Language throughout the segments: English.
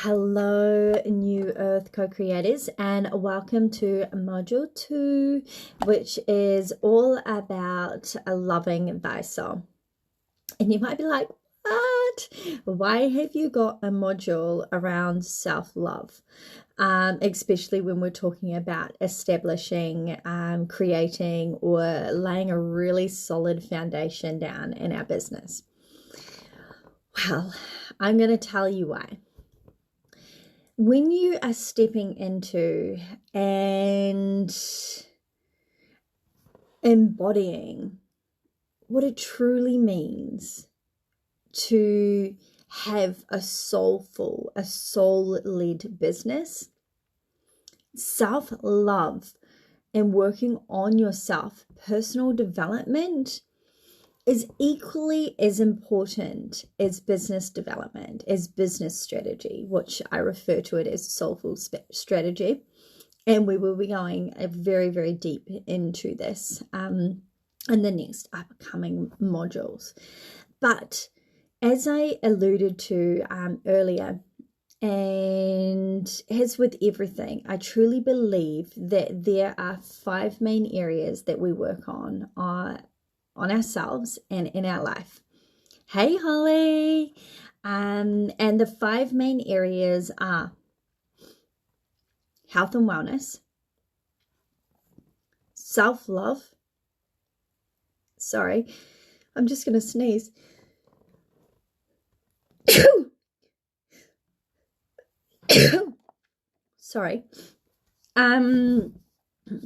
Hello, New Earth co-creators, and welcome to Module 2, which is all about loving thyself. And you might be like, what? Why have you got a module around self-love? Especially when we're talking about establishing, creating, or laying a really solid foundation down in our business. Well, I'm going to tell you why. When you are stepping into and embodying what it truly means to have a soul-led business, self-love and working on yourself, personal development is equally as important as business development, as business strategy, which I refer to it as soulful strategy. And we will be going very, very deep into this in the next upcoming modules. But as I alluded to earlier, and as with everything, I truly believe that there are 5 main areas that we work on ourselves and in our life. Hey, Holly. And the 5 main areas are health and wellness, self-love. Sorry, I'm just going to sneeze. Sorry.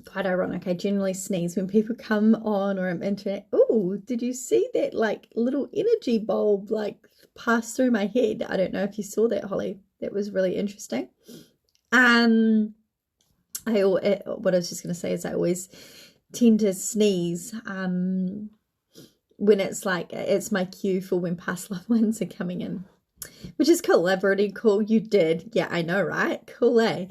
Quite ironic. I generally sneeze when people come on or I'm internet. Oh, did you see that like little energy bulb like pass through my head? I don't know if you saw that, Holly. That was really interesting. What I was just going to say is I always tend to sneeze when it's like it's my cue for when past loved ones are coming in, which is cool. I've already called you did. Yeah, I know, right? Cool, eh?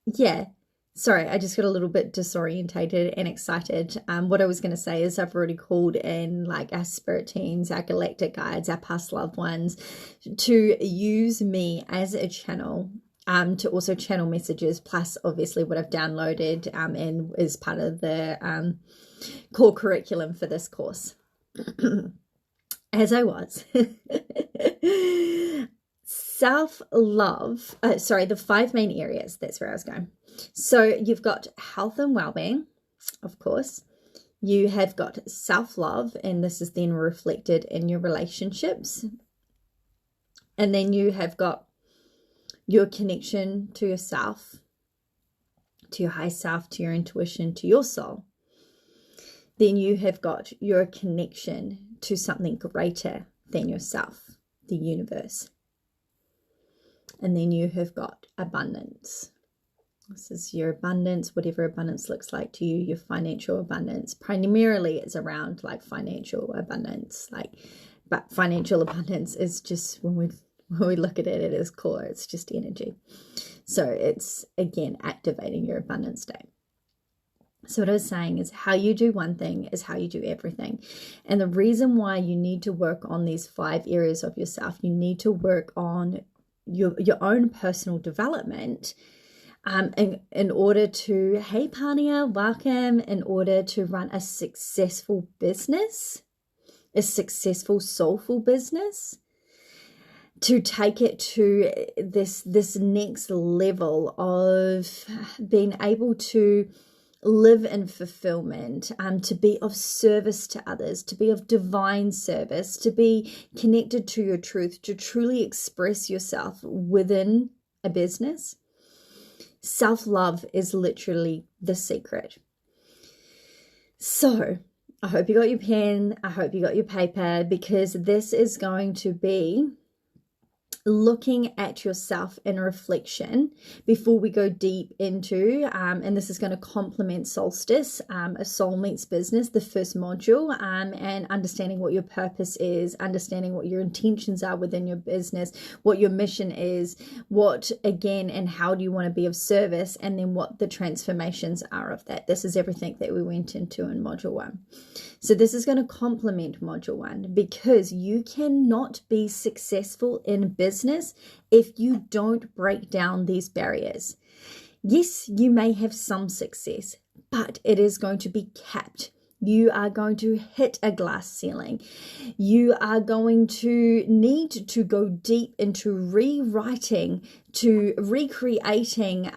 Yeah, sorry, I just got a little bit disorientated and excited. What I was going to say is I've already called in like our spirit teams, our galactic guides, our past loved ones to use me as a channel to also channel messages, plus obviously what I've downloaded and is part of the core curriculum for this course. As I was. Self-love, the 5 main areas, that's where I was going. So you've got health and well-being, of course. You have got self-love, and this is then reflected in your relationships. And then you have got your connection to yourself, to your high self, to your intuition, to your soul. Then you have got your connection to something greater than yourself, the universe. And then you have got abundance. This is your abundance, whatever abundance looks like to you, your financial abundance. Primarily it's around like financial abundance, but financial abundance is just when we look at it at its core, it's just energy. So it's again activating your abundance state. So what I was saying is how you do one thing is how you do everything. And the reason why you need to work on these 5 areas of yourself, you need to work on your own personal development in order to, hey Pania, welcome, in order to run a successful business, a successful soulful business, to take it to this next level of being able to live in fulfillment, to be of service to others, to be of divine service, to be connected to your truth, to truly express yourself within a business. Self-love is literally the secret. So I hope you got your pen. I hope you got your paper, because this is going to be looking at yourself in reflection before we go deep into, and this is going to complement Solstice, a soul meets business, the first module, and understanding what your purpose is, understanding what your intentions are within your business, what your mission is, what, again, and how do you want to be of service, and then what the transformations are of that. This is everything that we went into in module 1. So this is going to complement module 1, because you cannot be successful in business if you don't break down these barriers. Yes, you may have some success, but it is going to be capped. You are going to hit a glass ceiling. You are going to need to go deep into rewriting, to recreating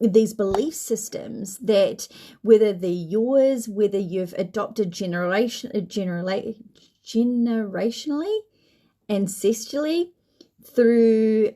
these belief systems that, whether they're yours, whether you've adopted generationally, ancestrally, through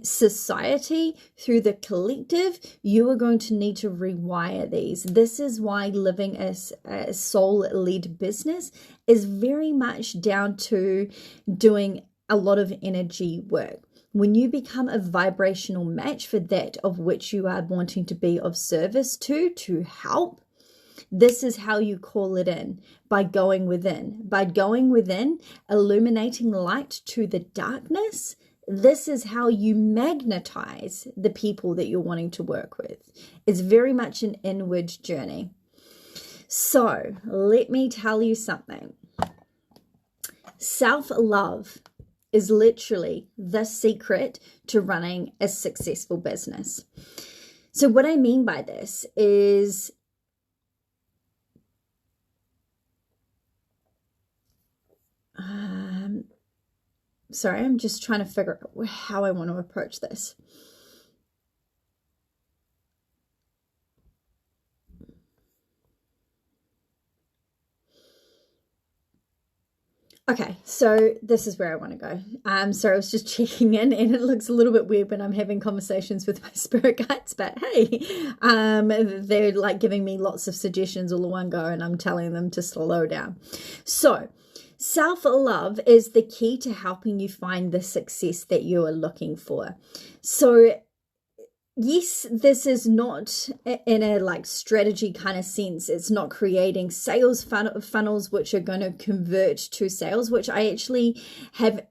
society, through the collective, you are going to need to rewire these. This is why living as a soul-led business is very much down to doing a lot of energy work. When you become a vibrational match for that of which you are wanting to be of service to help, this is how you call it in, by going within. By going within, illuminating light to the darkness, this is how you magnetize the people that you're wanting to work with. It's very much an inward journey. So let me tell you something. Self-love is literally the secret to running a successful business. So what I mean by this is, sorry, I'm just trying to figure out how I want to approach this. Okay, so this is where I want to go. So I was just checking in, and it looks a little bit weird when I'm having conversations with my spirit guides, but hey, they're like giving me lots of suggestions all in one go, and I'm telling them to slow down. So self-love is the key to helping you find the success that you are looking for. So yes, this is not in a like strategy kind of sense. It's not creating sales funnels which are going to convert to sales, which I actually have.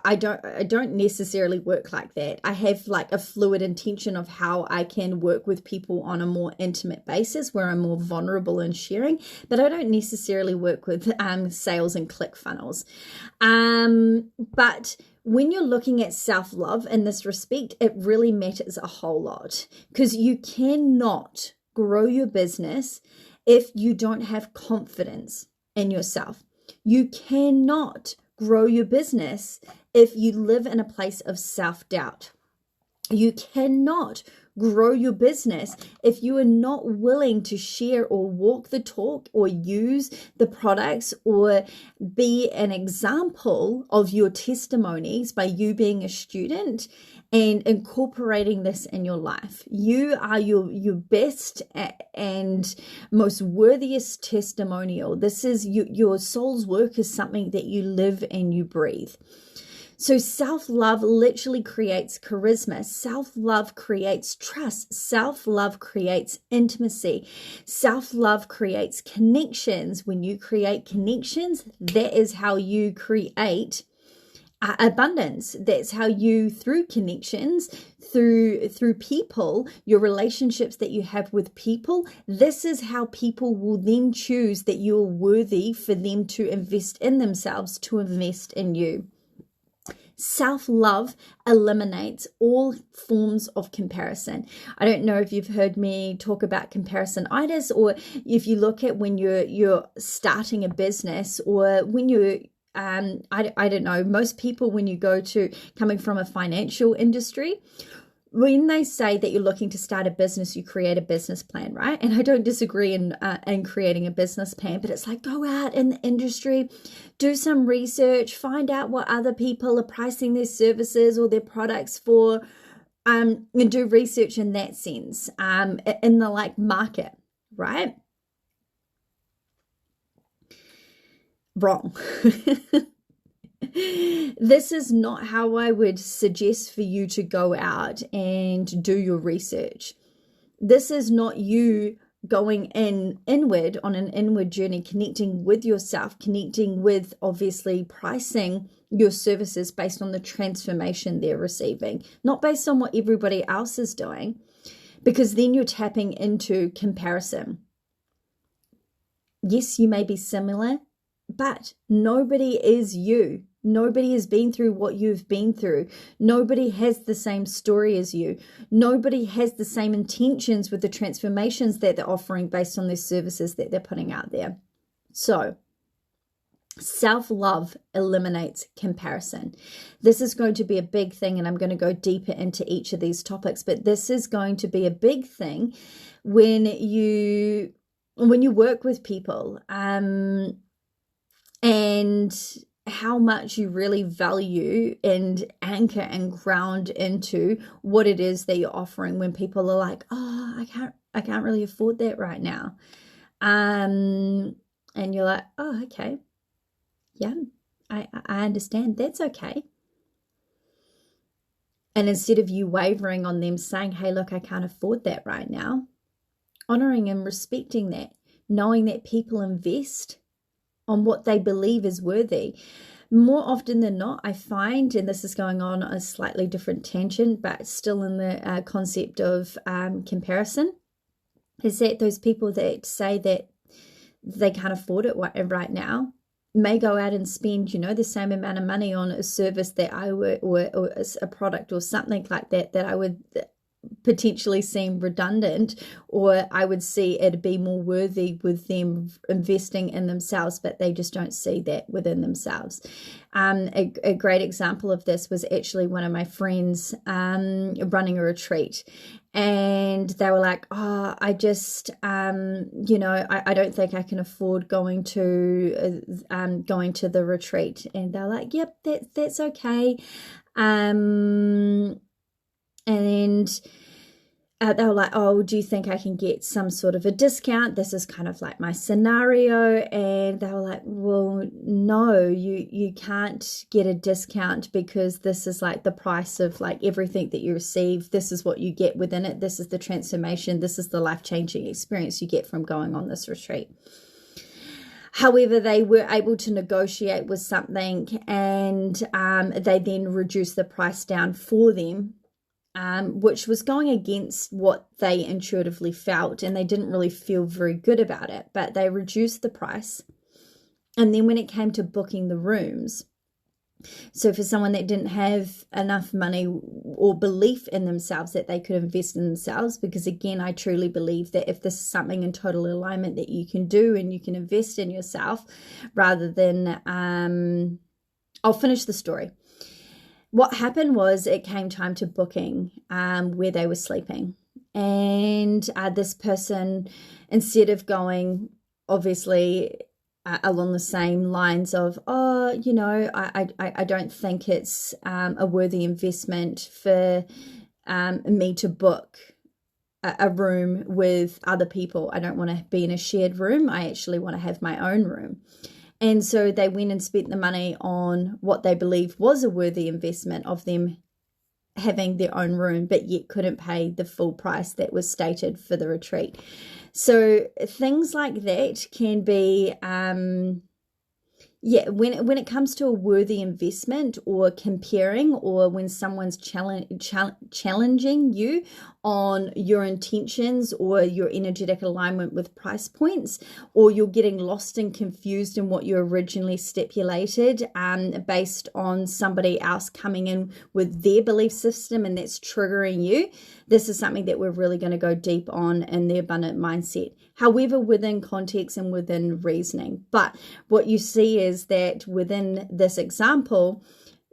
I don't necessarily work like that. I have like a fluid intention of how I can work with people on a more intimate basis where I'm more vulnerable in sharing, but I don't necessarily work with sales and click funnels. But when you're looking at self-love in this respect, it really matters a whole lot, because you cannot grow your business if you don't have confidence in yourself. You cannot grow your business if you live in a place of self-doubt. You cannot grow your business if you are not willing to share or walk the talk or use the products or be an example of your testimonies by you being a student and incorporating this in your life. You are your best and most worthiest testimonial. This is your soul's work is something that you live and you breathe. So self-love literally creates charisma. Self-love creates trust. Self-love creates intimacy. Self-love creates connections. When you create connections, that is how you create abundance. That's how you, through connections, through people, your relationships that you have with people, this is how people will then choose that you're worthy for them to invest in themselves, to invest in you. Self-love eliminates all forms of comparison. I don't know if you've heard me talk about comparisonitis, or if you look at when you're starting a business, or when you're I don't know, most people, when you go to coming from a financial industry, when they say that you're looking to start a business, you create a business plan, right? And I don't disagree in creating a business plan, but it's like, go out in the industry, do some research, find out what other people are pricing their services or their products for, and do research in that sense, in the like market, right? Wrong. This is not how I would suggest for you to go out and do your research. This is not you going inward on an inward journey, connecting with yourself, connecting with obviously pricing your services based on the transformation they're receiving, not based on what everybody else is doing, because then you're tapping into comparison. Yes, you may be similar, but nobody is you. Nobody has been through what you've been through. Nobody has the same story as you. Nobody has the same intentions with the transformations that they're offering based on their services that they're putting out there. So, self-love eliminates comparison. This is going to be a big thing, and I'm going to go deeper into each of these topics, but this is going to be a big thing when you work with people, and how much you really value and anchor and ground into what it is that you're offering when people are like, oh, I can't really afford that right now. And you're like, oh, okay. Yeah, I understand. That's okay. And instead of you wavering on them saying, hey, look, I can't afford that right now, honoring and respecting that, knowing that people invest on what they believe is worthy. More often than not, I find, and this is going on a slightly different tangent, but still in the concept of comparison, is that those people that say that they can't afford it right now may go out and spend, the same amount of money on a service that I would, or a product or something like that I would potentially seem redundant, or I would see it be more worthy with them investing in themselves, but they just don't see that within themselves. A great example of this was actually one of my friends running a retreat, and they were like, oh, I just I don't think I can afford going to the retreat. And they're like, yep, that's okay. And they were like, oh, do you think I can get some sort of a discount? This is kind of like my scenario. And they were like, well, no, you can't get a discount, because this is like the price of like everything that you receive. This is what you get within it. This is the transformation. This is the life-changing experience you get from going on this retreat. However, they were able to negotiate with something, and they then reduced the price down for them, which was going against what they intuitively felt, and they didn't really feel very good about it, but they reduced the price. And then when it came to booking the rooms, so for someone that didn't have enough money or belief in themselves that they could invest in themselves, because again, I truly believe that if this is something in total alignment that you can do and you can invest in yourself, rather than, I'll finish the story. What happened was, it came time to booking where they were sleeping. And this person, instead of going, obviously, along the same lines of, oh, I don't think it's a worthy investment for me to book a room with other people. I don't want to be in a shared room. I actually want to have my own room. And so they went and spent the money on what they believed was a worthy investment of them having their own room, but yet couldn't pay the full price that was stated for the retreat. So things like that can be, when it comes to a worthy investment, or comparing, or when someone's challenging you on your intentions or your energetic alignment with price points, or you're getting lost and confused in what you originally stipulated based on somebody else coming in with their belief system, and that's triggering you. This is something that we're really going to go deep on in the abundant mindset. However, within context and within reasoning. But what you see is that within this example,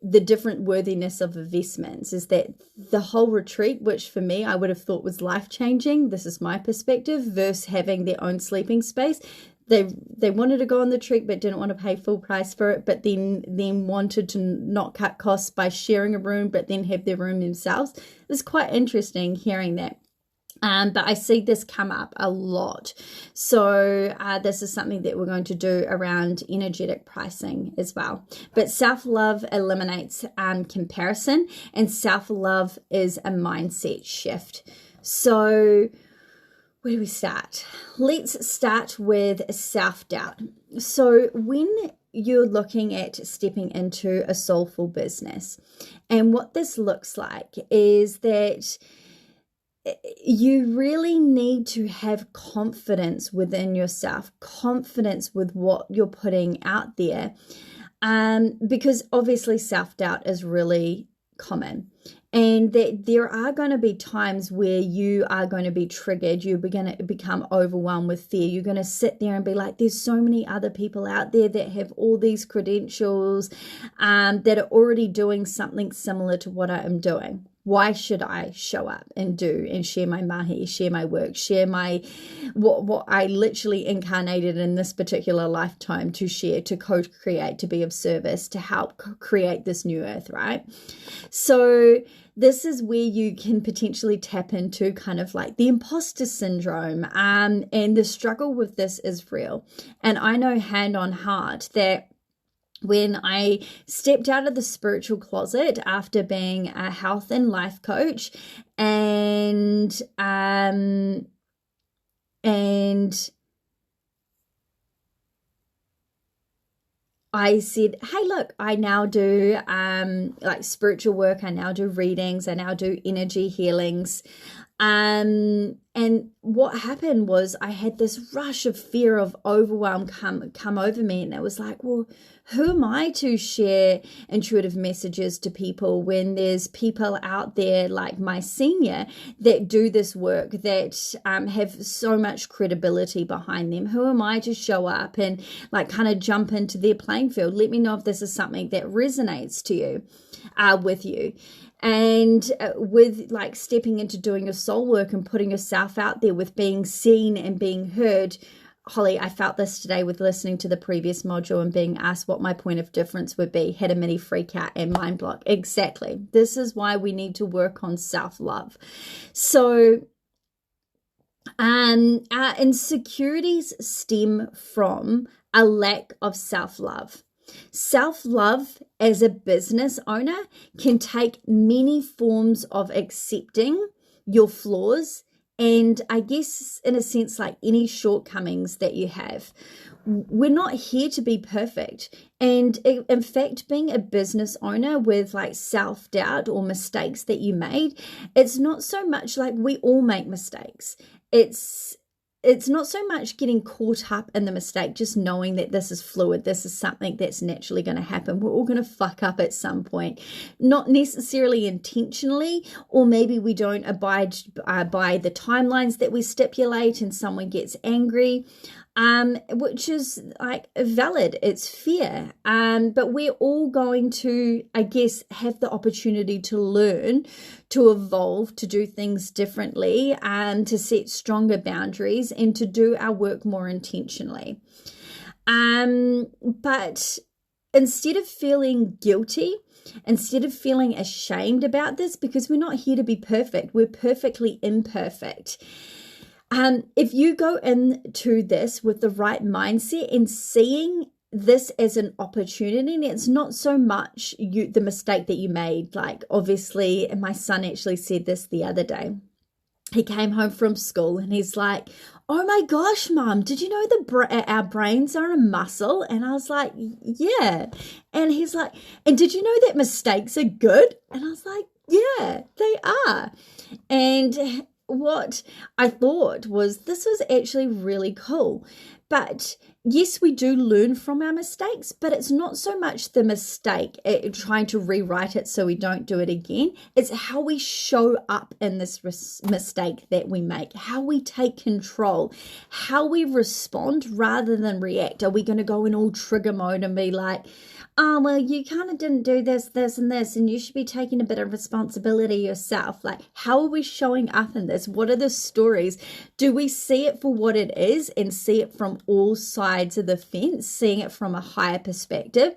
the different worthiness of investments is that the whole retreat, which for me I would have thought was life-changing, this is my perspective, versus having their own sleeping space. They wanted to go on the retreat but didn't want to pay full price for it, but then wanted to not cut costs by sharing a room, but then have their room themselves. It's quite interesting hearing that. But I see this come up a lot. So this is something that we're going to do around energetic pricing as well. But self-love eliminates comparison, and self-love is a mindset shift. So where do we start? Let's start with self-doubt. So when you're looking at stepping into a soulful business, and what this looks like is that you really need to have confidence within yourself, confidence with what you're putting out there, because obviously self-doubt is really common, and that there are going to be times where you are going to be triggered. You're going to become overwhelmed with fear. You're going to sit there and be like, there's so many other people out there that have all these credentials that are already doing something similar to what I am doing. Why should I show up and do and share my mahi, share my work, share my what I literally incarnated in this particular lifetime to share, to co-create, to be of service, to help create this new earth, right? So this is where you can potentially tap into kind of like the imposter syndrome, and the struggle with this is real. And I know hand on heart that when I stepped out of the spiritual closet after being a health and life coach, and I said, hey, look, I now do like spiritual work. I now do readings. I now do energy healings. And what happened was I had this rush of fear, of overwhelm come over me. And it was like, well, who am I to share intuitive messages to people when there's people out there like my senior that do this work, that have so much credibility behind them? Who am I to show up and like kind of jump into their playing field? Let me know if this is something that resonates to you, with you. And with like stepping into doing your soul work and putting yourself out there with being seen and being heard. Holly, I felt this today with listening to the previous module and being asked what my point of difference would be. Had a mini freak out and mind block. Exactly. This is why we need to work on self-love. So our insecurities stem from a lack of self-love. Self-love as a business owner can take many forms of accepting your flaws, and I guess in a sense like any shortcomings that you have. We're not here to be perfect. And in fact, being a business owner with like self-doubt or mistakes that you made, it's not so much like we all make mistakes. It's not so much getting caught up in the mistake, just knowing that this is fluid, this is something that's naturally going to happen. We're all going to fuck up at some point, not necessarily intentionally, or maybe we don't abide by the timelines that we stipulate and someone gets angry, which is like valid. It's fair. But we're all going to, I guess, have the opportunity to learn, to evolve, to do things differently, to set stronger boundaries and to do our work more intentionally. But instead of feeling guilty, instead of feeling ashamed about this, because we're not here to be perfect, we're perfectly imperfect. If you go into this with the right mindset and seeing this as an opportunity, and it's not so much the mistake that you made. Like obviously, and my son actually said this the other day. He came home from school and he's like, oh my gosh, Mom, did you know our brains are a muscle? And I was like, yeah. And he's like, and did you know that mistakes are good? And I was like, yeah, they are. And what I thought was this was actually really cool. But yes, we do learn from our mistakes, but it's not so much the mistake, trying to rewrite it so we don't do it again. It's how we show up in this mistake that we make, how we take control, how we respond rather than react. Are we going to go in all trigger mode and be like, oh, well, you kind of didn't do this, this, and this, and you should be taking a bit of responsibility yourself. Like, how are we showing up in this? What are the stories? Do we see it for what it is and see it from all sides sides of the fence, seeing it from a higher perspective?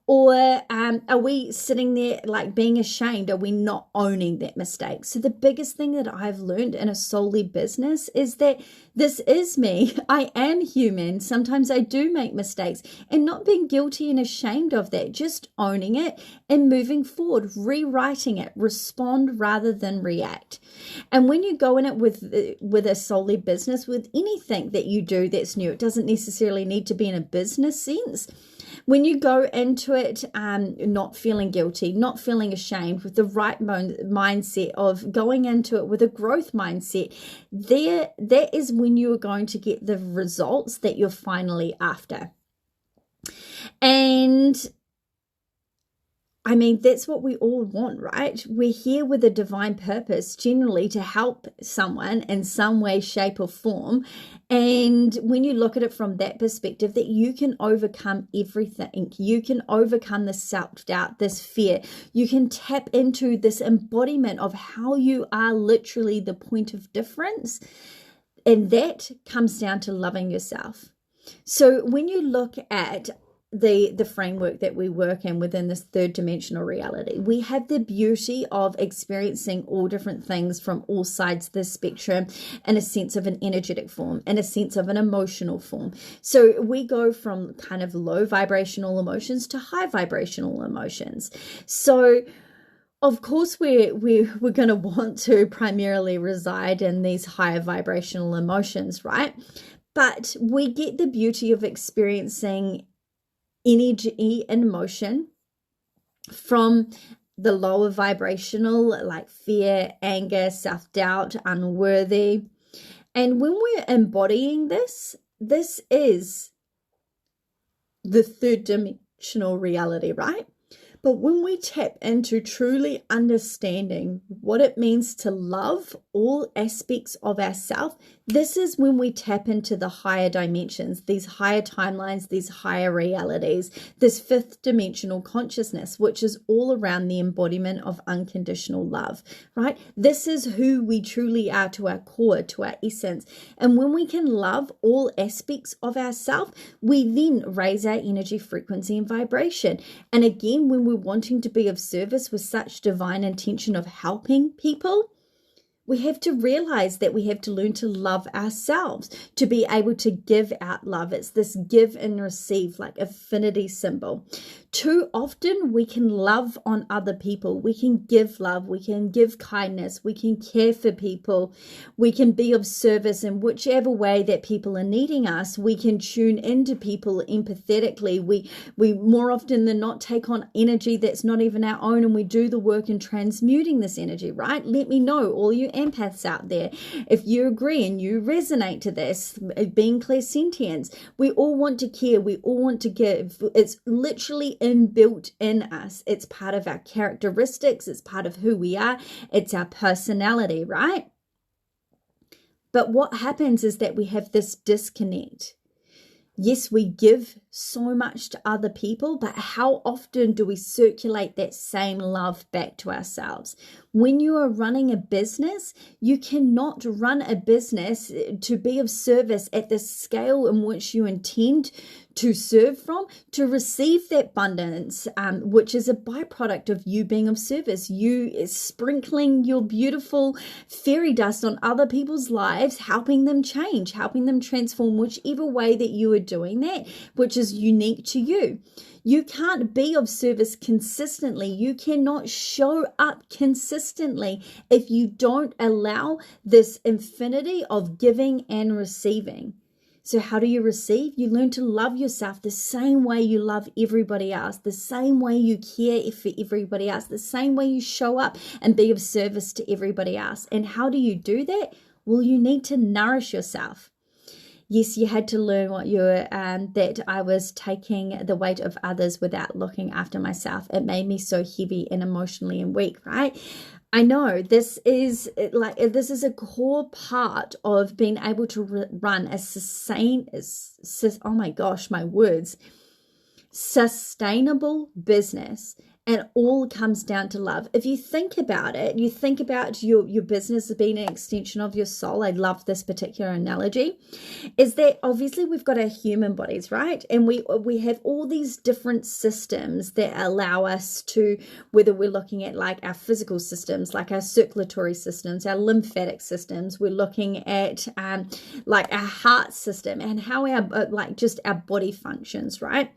Or are we sitting there like being ashamed? Are we not owning that mistake? So the biggest thing that I've learned in a solely business is that this is me. I am human. Sometimes I do make mistakes, and not being guilty and ashamed of that, just owning it and moving forward, rewriting it, respond rather than react. And when you go in it with a solely business, with anything that you do that's new, it doesn't necessarily need to be in a business sense. When you go into it not feeling guilty, not feeling ashamed, with the right mindset of going into it with a growth mindset, that is when you are going to get the results that you're finally after. And I mean, that's what we all want, right? We're here with a divine purpose, generally to help someone in some way, shape, or form. And when you look at it from that perspective, that you can overcome everything. You can overcome this self-doubt, this fear. You can tap into this embodiment of how you are literally the point of difference. And that comes down to loving yourself. So when you look at the framework that we work in within this third dimensional reality, we have the beauty of experiencing all different things from all sides of the spectrum in a sense of an energetic form, in a sense of an emotional form. So we go from kind of low vibrational emotions to high vibrational emotions. So of course, we're going to want to primarily reside in these higher vibrational emotions, right? But we get the beauty of experiencing energy and emotion from the lower vibrational, like fear, anger, self-doubt, unworthy. And when we're embodying this is the third dimensional reality, right? But when we tap into truly understanding what it means to love all aspects of ourselves, this is when we tap into the higher dimensions, these higher timelines, these higher realities, this fifth dimensional consciousness, which is all around the embodiment of unconditional love, right? This is who we truly are to our core, to our essence. And when we can love all aspects of ourselves, we then raise our energy, frequency, and vibration. And again, when we're wanting to be of service with such divine intention of helping people, we have to realize that we have to learn to love ourselves, to be able to give out love. It's this give and receive, like affinity symbol. Too often we can love on other people. We can give love. We can give kindness. We can care for people. We can be of service in whichever way that people are needing us. We can tune into people empathetically. We more often than not take on energy that's not even our own, and we do the work in transmuting this energy, right? Let me know, all you empaths out there, if you agree and you resonate to this, being clairsentients. We all want to care. We all want to give. It's literally inbuilt in us. It's part of our characteristics. It's part of who we are. It's our personality, right? But what happens is that we have this disconnect. Yes, we give so much to other people, but how often do we circulate that same love back to ourselves? When you are running a business, you cannot run a business to be of service at the scale in which you intend to serve from, to receive that abundance, which is a byproduct of you being of service, you sprinkling your beautiful fairy dust on other people's lives, helping them change, helping them transform, whichever way that you are doing that, which is unique to you. You can't be of service consistently. You cannot show up consistently if you don't allow this infinity of giving and receiving. So how do you receive? You learn to love yourself the same way you love everybody else, the same way you care for everybody else, the same way you show up and be of service to everybody else. And how do you do that? Well, you need to nourish yourself. Yes, you had to learn what you were, that I was taking the weight of others without looking after myself. It made me so heavy and emotionally and weak, right? I know this is a core part of being able to run a sustainable business And all comes down to love. If you think about it, you think about your business as being an extension of your soul. I love this particular analogy. Is that obviously we've got our human bodies, right? And we have all these different systems that allow us to, whether we're looking at like our physical systems, like our circulatory systems, our lymphatic systems, we're looking at like our heart system and how our like just our body functions, right?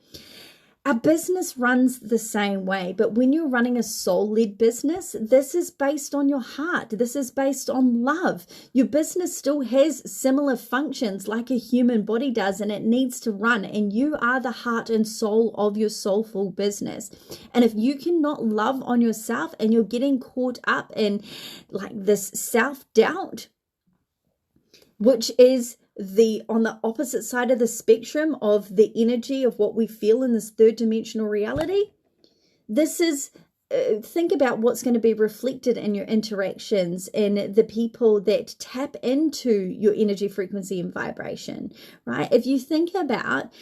Our business runs the same way, but when you're running a soul-led business, this is based on your heart. This is based on love. Your business still has similar functions like a human body does, and it needs to run, and you are the heart and soul of your soulful business. And if you cannot love on yourself and you're getting caught up in like this self-doubt, which is on the opposite side of the spectrum of the energy of what we feel in this third dimensional reality, this is think about what's going to be reflected in your interactions and the people that tap into your energy, frequency, and vibration, right? If you think about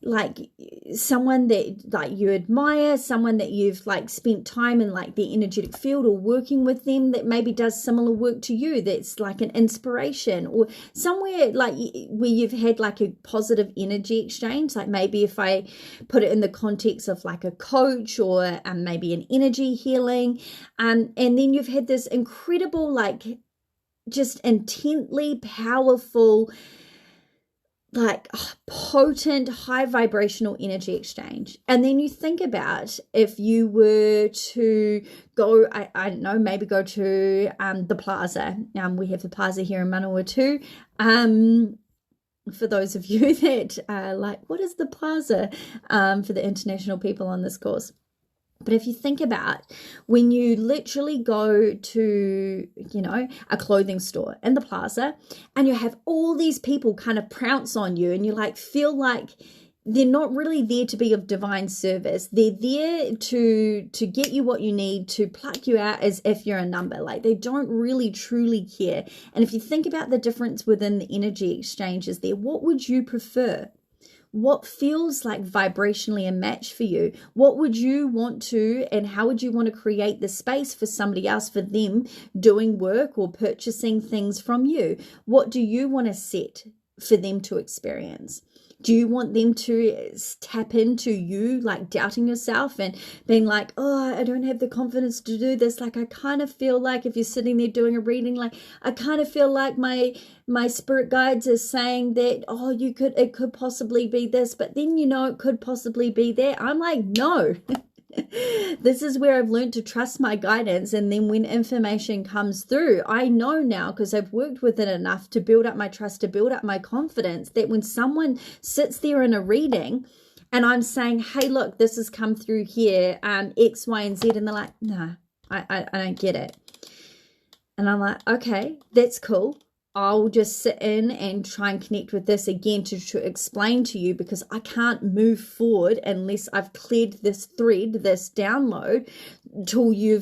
like someone that like you admire, someone that you've like spent time in like the energetic field or working with them that maybe does similar work to you, that's like an inspiration, or somewhere like where you've had like a positive energy exchange. Like maybe if I put it in the context of like a coach or maybe an energy healing, and then you've had this incredible like just intently powerful like potent high vibrational energy exchange. And then you think about if you were to go, I don't know, maybe go to the plaza. We have the plaza here in Manawatu. For those of you that are like, what is the plaza, for the international people on this course? But if you think about when you literally go to, you know, a clothing store in the plaza and you have all these people kind of pounce on you and you like feel like they're not really there to be of divine service. They're there to get you what you need, to pluck you out as if you're a number. Like they don't really truly care. And if you think about the difference within the energy exchanges there, what would you prefer? What feels like vibrationally a match for you? What would you want to, and how would you want to create the space for somebody else, for them doing work or purchasing things from you? What do you want to set for them to experience? Do you want them to tap into you, like doubting yourself and being like, oh, I don't have the confidence to do this. Like, I kind of feel like if you're sitting there doing a reading, like, I kind of feel like my spirit guides are saying that, oh, it could possibly be this, but then, you know, it could possibly be that. I'm like, no. This is where I've learned to trust my guidance. And then when information comes through, I know now, because I've worked with it enough to build up my trust, to build up my confidence, that when someone sits there in a reading and I'm saying, hey, look, this has come through here, X, Y, and Z, and they're like, nah, I don't get it. And I'm like, okay, that's cool. I'll just sit in and try and connect with this again to explain to you, because I can't move forward unless I've cleared this thread, this download, till you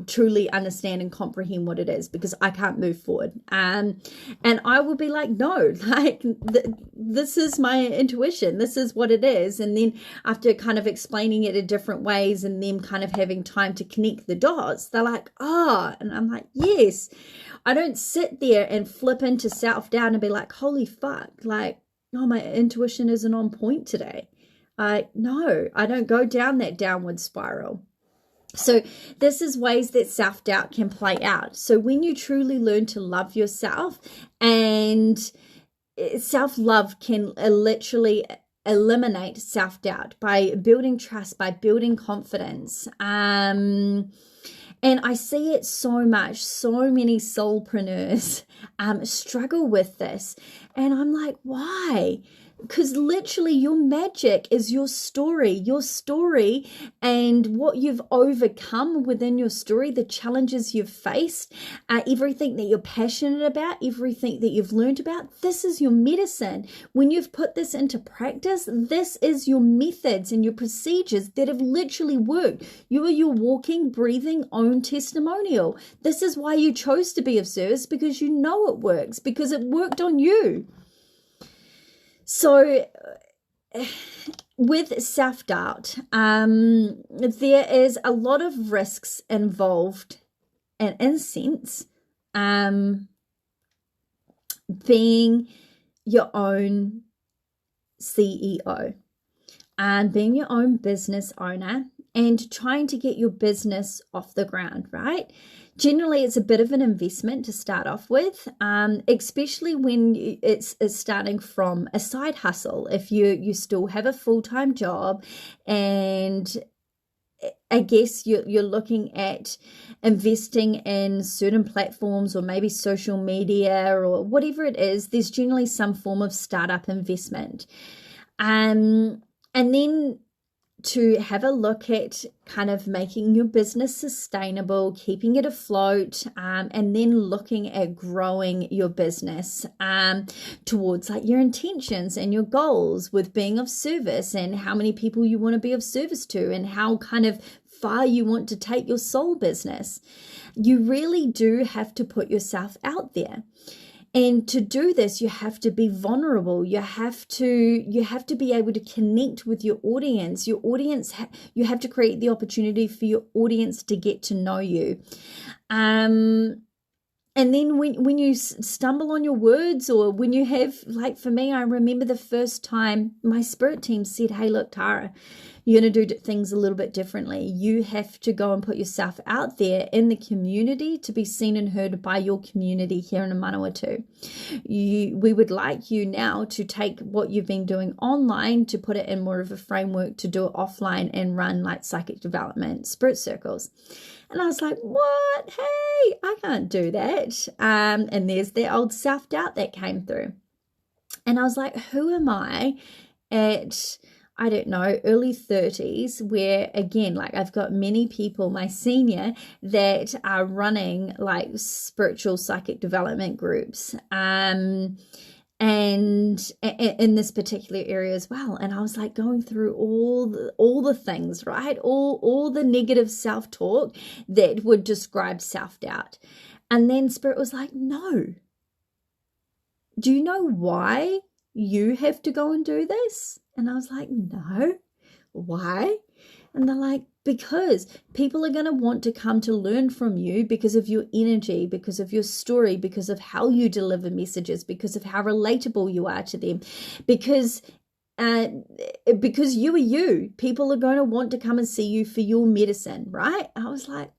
truly understand and comprehend what it is, because I can't move forward. And I will be like, no, like this is my intuition. This is what it is. And then after kind of explaining it in different ways and them kind of having time to connect the dots, they're like, oh, and I'm like, yes. I don't sit there and flip into self-doubt and be like, holy fuck, like, oh, my intuition isn't on point today. No, I don't go down that downward spiral. So this is ways that self-doubt can play out. So when you truly learn to love yourself, and self-love can literally eliminate self-doubt by building trust, by building confidence. And I see it so much. So many soulpreneurs struggle with this. And I'm like, why? Because literally your magic is your story and what you've overcome within your story, the challenges you've faced, everything that you're passionate about, everything that you've learned about. This is your medicine. When you've put this into practice, this is your methods and your procedures that have literally worked. You are your walking, breathing own testimonial. This is why you chose to be of service, because you know it works, because it worked on you. So with self-doubt, there is a lot of risks involved, and in a sense, being your own CEO and being your own business owner and trying to get your business off the ground, right? Generally, it's a bit of an investment to start off with, especially when it's starting from a side hustle. If you still have a full-time job, and I guess you're looking at investing in certain platforms or maybe social media or whatever it is, there's generally some form of startup investment. And then to have a look at kind of making your business sustainable, keeping it afloat, and then looking at growing your business towards like your intentions and your goals with being of service and how many people you want to be of service to and how kind of far you want to take your soul business. You really do have to put yourself out there. And to do this, you have to be vulnerable. You have to be able to connect with your audience. Your audience, you have to create the opportunity for your audience to get to know you. And then when you stumble on your words, or when you have, like for me, I remember the first time my spirit team said, "Hey, look, Tara, you're going to do things a little bit differently. You have to go and put yourself out there in the community to be seen and heard by your community here in Manawatu. We would like you now to take what you've been doing online to put it in more of a framework to do it offline and run like psychic development spirit circles." And I was like, what? Hey, I can't do that. And there's the old self-doubt that came through. And I was like, who am I at, I don't know, early 30s, where again, like I've got many people, my senior, that are running like spiritual psychic development groups. And in this particular area as well. And I was like going through all the things, right? All the negative self-talk that would describe self-doubt. And then Spirit was like, no. Do you know why you have to go and do this? And I was like, no. Why? And they're like, because people are going to want to come to learn from you because of your energy, because of your story, because of how you deliver messages, because of how relatable you are to them, because you are you. People are going to want to come and see you for your medicine, right? I was like,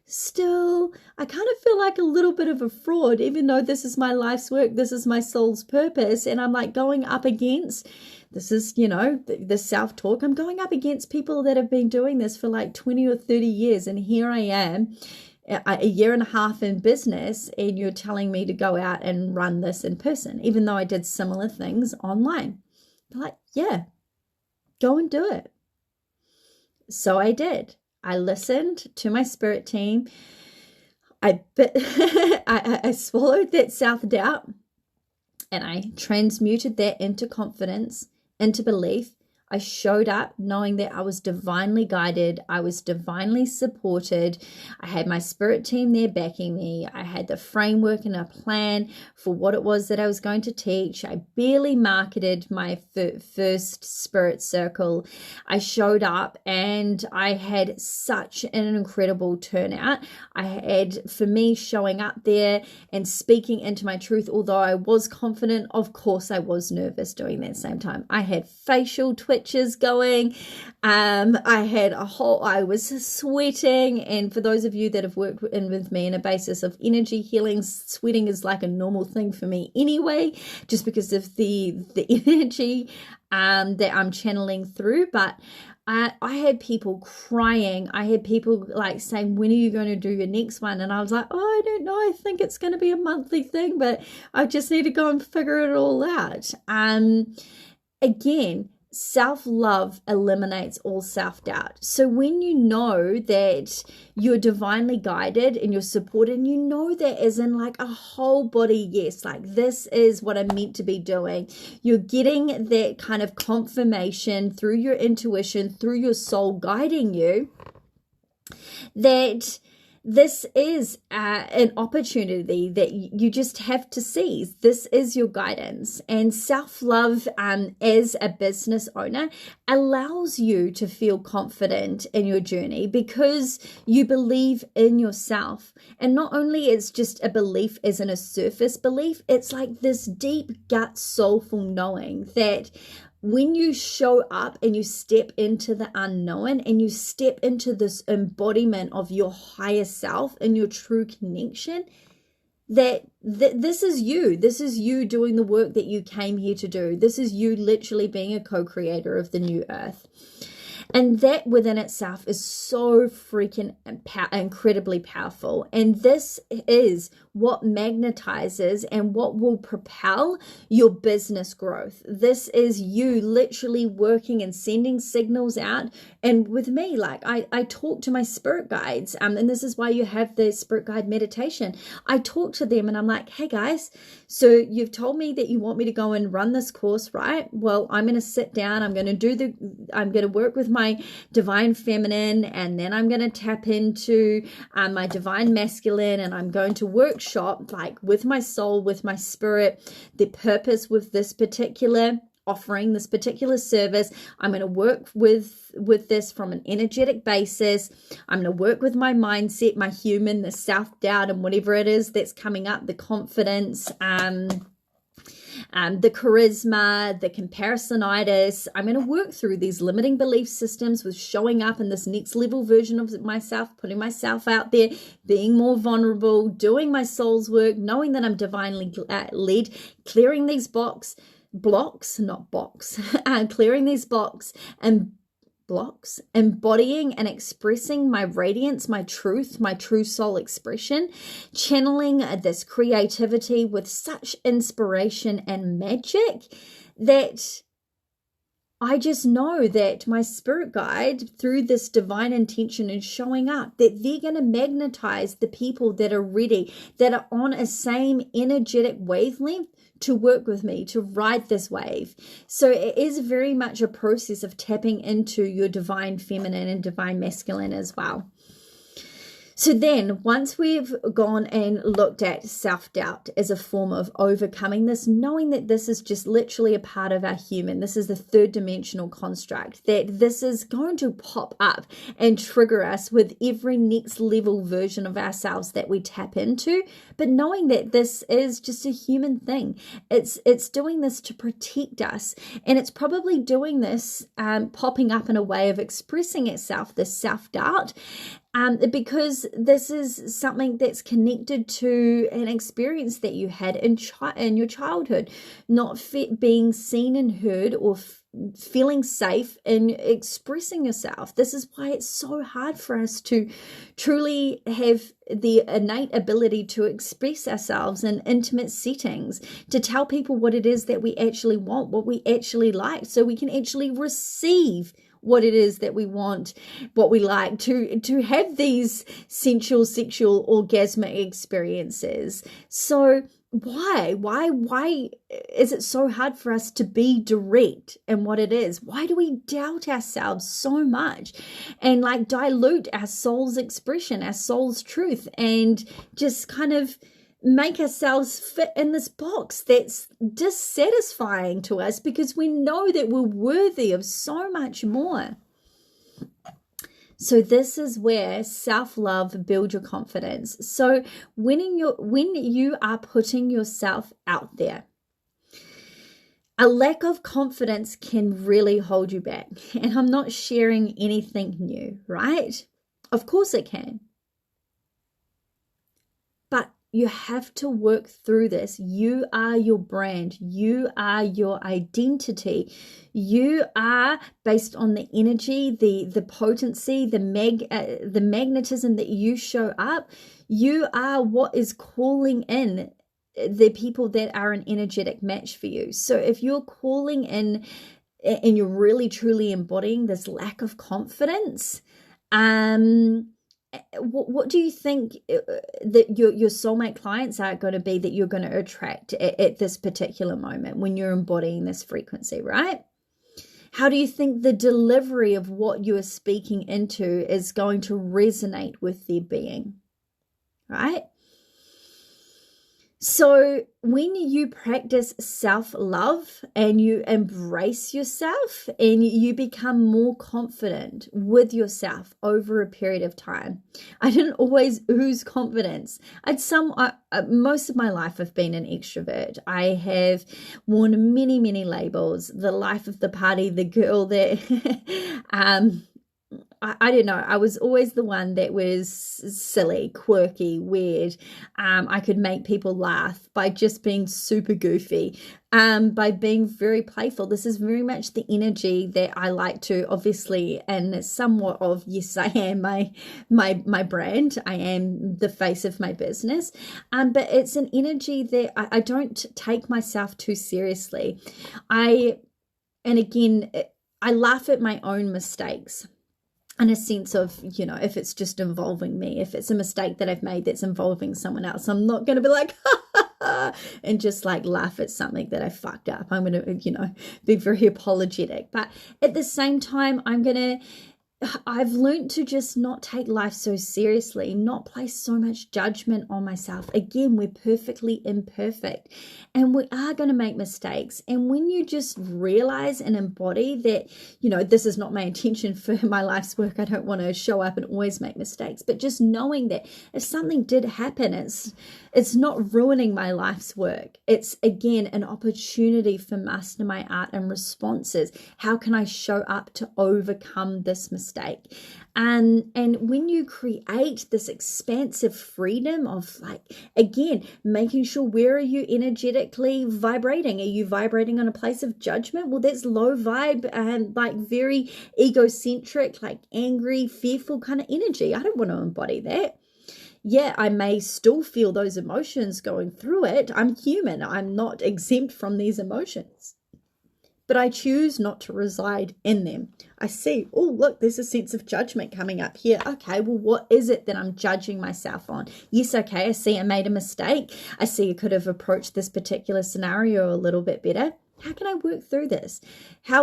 still, I kind of feel like a little bit of a fraud, even though this is my life's work, this is my soul's purpose, and I'm like going up against, this is, the self-talk, I'm going up against people that have been doing this for like 20 or 30 years, and here I am, a year and a half in business, and you're telling me to go out and run this in person, even though I did similar things online. They're like, yeah, go and do it. So I did. I listened to my spirit team. I swallowed that self-doubt, and I transmuted that into confidence, into belief. I showed up knowing that I was divinely guided. I was divinely supported. I had my spirit team there backing me. I had the framework and a plan for what it was that I was going to teach. I barely marketed my first spirit circle. I showed up and I had such an incredible turnout. I had, for me, showing up there and speaking into my truth, although I was confident, of course I was nervous doing that at the same time. I had facial twitches going. I was sweating. And for those of you that have worked with me in a basis of energy healing, sweating is like a normal thing for me anyway, just because of the energy that I'm channeling through. But I had people crying. I had people like saying, when are you going to do your next one? And I was like, I don't know. I think it's going to be a monthly thing, but I just need to go and figure it all out. Again, self-love eliminates all self-doubt. So when you know that you're divinely guided and you're supported, and you know that as in like a whole body, yes, like this is what I'm meant to be doing. You're getting that kind of confirmation through your intuition, through your soul guiding you, that this is an opportunity that you just have to seize. This is your guidance. And self-love as a business owner allows you to feel confident in your journey because you believe in yourself. And not only it's just a belief as in a surface belief, it's like this deep gut soulful knowing that when you show up and you step into the unknown and you step into this embodiment of your higher self and your true connection, that this is you doing the work that you came here to do. This is you literally being a co-creator of the new earth. And that within itself is so freaking incredibly powerful. And this is what magnetizes and what will propel your business growth. This is you literally working and sending signals out. And with me, like I talk to my spirit guides, and this is why you have the spirit guide meditation. I talk to them and I'm like, hey guys, so you've told me that you want me to go and run this course, right? Well, I'm going to sit down. I'm going to work with my divine feminine, and then I'm going to tap into my divine masculine, and I'm going to workshop like with my soul, with my spirit, the purpose with this particular offering, this particular service. I'm going to work with this from an energetic basis. I'm going to work with my mindset, my human, the self-doubt and whatever it is that's coming up, the confidence, the charisma, the comparisonitis. I'm going to work through these limiting belief systems with showing up in this next level version of myself, putting myself out there, being more vulnerable, doing my soul's work, knowing that I'm divinely led, clearing these blocks, clearing these blocks and blocks, embodying and expressing my radiance, my truth, my true soul expression, channeling this creativity with such inspiration and magic that I just know that my spirit guide, through this divine intention and showing up, that they're going to magnetize the people that are ready, that are on a same energetic wavelength to work with me, to ride this wave. So it is very much a process of tapping into your divine feminine and divine masculine as well. So then once we've gone and looked at self-doubt as a form of overcoming this, knowing that this is just literally a part of our human, this is the third dimensional construct, that this is going to pop up and trigger us with every next level version of ourselves that we tap into, but knowing that this is just a human thing. It's doing this to protect us, and it's probably doing this popping up in a way of expressing itself, this self-doubt, because this is something that's connected to an experience that you had in your childhood, not being seen and heard or feeling safe in expressing yourself. This is why it's so hard for us to truly have the innate ability to express ourselves in intimate settings, to tell people what it is that we actually want, what we actually like, so we can actually receive what it is that we want, what we like, to have these sensual, sexual, orgasmic experiences. So why is it so hard for us to be direct in what it is? Why do we doubt ourselves so much and like dilute our soul's expression, our soul's truth, and just kind of make ourselves fit in this box that's dissatisfying to us, because we know that we're worthy of so much more? So this is where self-love builds your confidence. So when you are putting yourself out there, a lack of confidence can really hold you back. And I'm not sharing anything new, right? Of course it can. But you have to work through this. You are your brand. You are your identity. You are based on the energy, the potency, the magnetism that you show up. You are what is calling in the people that are an energetic match for you. So if you're calling in and you're really truly embodying this lack of confidence, what do you think that your soulmate clients are going to be that you're going to attract at this particular moment when you're embodying this frequency, right? How do you think the delivery of what you are speaking into is going to resonate with their being? right? So when you practice self-love and you embrace yourself and you become more confident with yourself over a period of time. I didn't always ooze confidence. Most of my life I've been an extrovert. I have worn many, many labels, the life of the party, the girl that I don't know. I was always the one that was silly, quirky, weird. I could make people laugh by just being super goofy, by being very playful. This is very much the energy that I like to, obviously, and somewhat of, yes, I am my brand. I am the face of my business. But it's an energy that I don't take myself too seriously. I laugh at my own mistakes, in a sense of, if it's just involving me, if it's a mistake that I've made that's involving someone else, I'm not going to be like, and just like laugh at something that I fucked up. I'm going to, be very apologetic. But at the same time, I've learned to just not take life so seriously, not place so much judgment on myself. Again, we're perfectly imperfect and we are going to make mistakes. And when you just realize and embody that, this is not my intention for my life's work. I don't want to show up and always make mistakes, but just knowing that if something did happen, it's not ruining my life's work. It's, again, an opportunity for master my art and responses. How can I show up to overcome this mistake? And when you create this expansive freedom of, like, again, making sure, where are you energetically vibrating? Are you vibrating on a place of judgment? Well, that's low vibe and like very egocentric, like angry, fearful kind of energy. I don't want to embody that. Yeah, I may still feel those emotions going through it. I'm human. I'm not exempt from these emotions. But I choose not to reside in them. I see, oh, look, there's a sense of judgment coming up here. Okay, well, what is it that I'm judging myself on? Yes, okay, I see I made a mistake. I see I could have approached this particular scenario a little bit better. How can I work through this?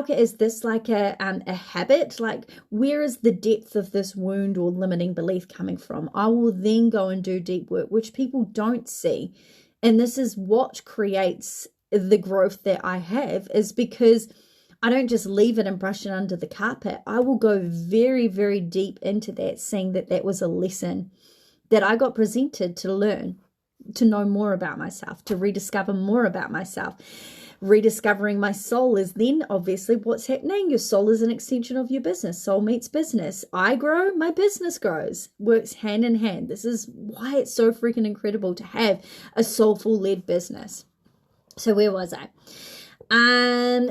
Is this like a habit? Like, where is the depth of this wound or limiting belief coming from? I will then go and do deep work, which people don't see. And this is what creates the growth that I have, is because I don't just leave it and brush it under the carpet. I will go very, very deep into that, seeing that that was a lesson that I got presented to learn, to know more about myself, to rediscover more about myself. Rediscovering my soul is then obviously what's happening. Your soul is an extension of your business. Soul meets business. I grow, my business grows. Works hand in hand. This is why it's so freaking incredible to have a soulful-led business. So where was I?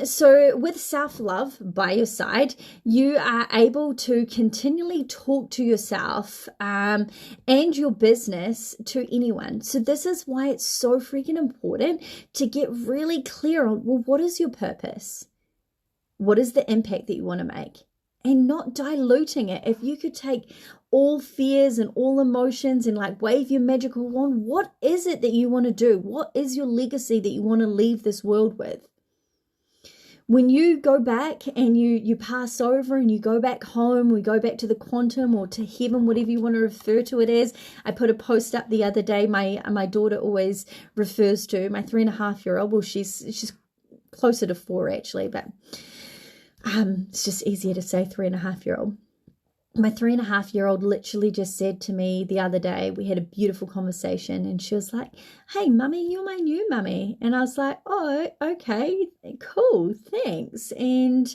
So with self-love by your side, you are able to continually talk to yourself and your business to anyone. So this is why it's so freaking important to get really clear on, well, what is your purpose? What is the impact that you want to make? And not diluting it. If you could take all fears and all emotions and like wave your magical wand, what is it that you want to do? What is your legacy that you want to leave this world with? When you go back and you pass over and you go back home, we go back to the quantum or to heaven, whatever you want to refer to it as. I put a post up the other day. My daughter always refers to my 3.5-year-old. Well, she's closer to 4 actually, but it's just easier to say 3.5-year-old. My 3.5-year-old literally just said to me the other day, we had a beautiful conversation, and she was like, "Hey, mummy, you're my new mummy." And I was like, "Oh, okay, cool, thanks." And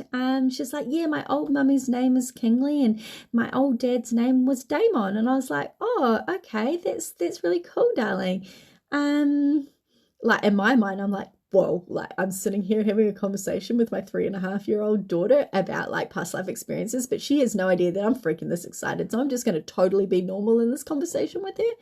she's like, "Yeah, my old mummy's name is Kingsley, and my old dad's name was Damon." And I was like, "Oh, okay, that's really cool, darling." Like in my mind, I'm like, whoa, like I'm sitting here having a conversation with my 3.5-year-old daughter about like past life experiences, but she has no idea that I'm freaking this excited. So I'm just going to totally be normal in this conversation with her.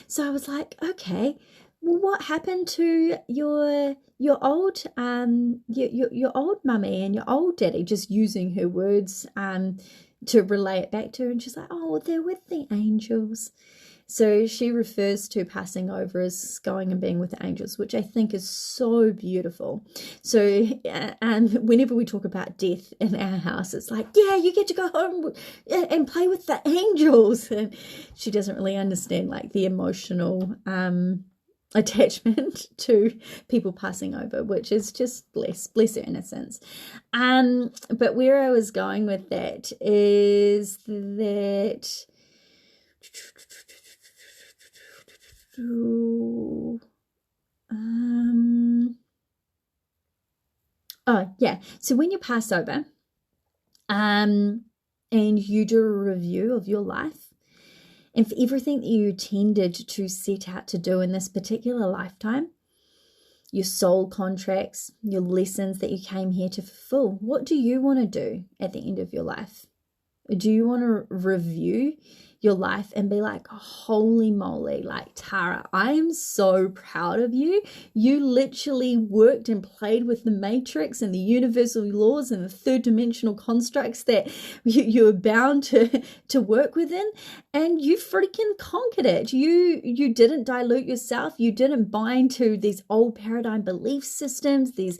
So I was like, okay, well, what happened to your old your old mummy and your old daddy? Just using her words to relay it back to her. And she's like, "Oh, they're with the angels." So she refers to passing over as going and being with the angels, which I think is so beautiful. So whenever we talk about death in our house, it's like, yeah, you get to go home and play with the angels. And she doesn't really understand like the emotional attachment to people passing over, which is just bless her innocence. But where I was going with that is that so when you pass over and you do a review of your life, and for everything that you tended to set out to do in this particular lifetime, your soul contracts, your lessons that you came here to fulfill, what do you want to do at the end of your life? Do you want to review your life and be like, holy moly, like, Tara, I am so proud of you. You literally worked and played with the matrix and the universal laws and the third dimensional constructs that you're bound to work within, and you freaking conquered it. You didn't dilute yourself. You didn't bind to these old paradigm belief systems, these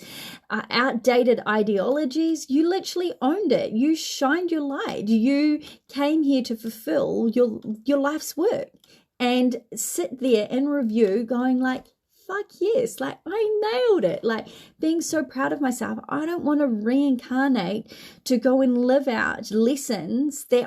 outdated ideologies. You literally owned it. You shined your light. You came here to fulfill your life's work, and sit there and review going like, fuck yes, like I nailed it, like being so proud of myself. I don't want to reincarnate to go and live out lessons that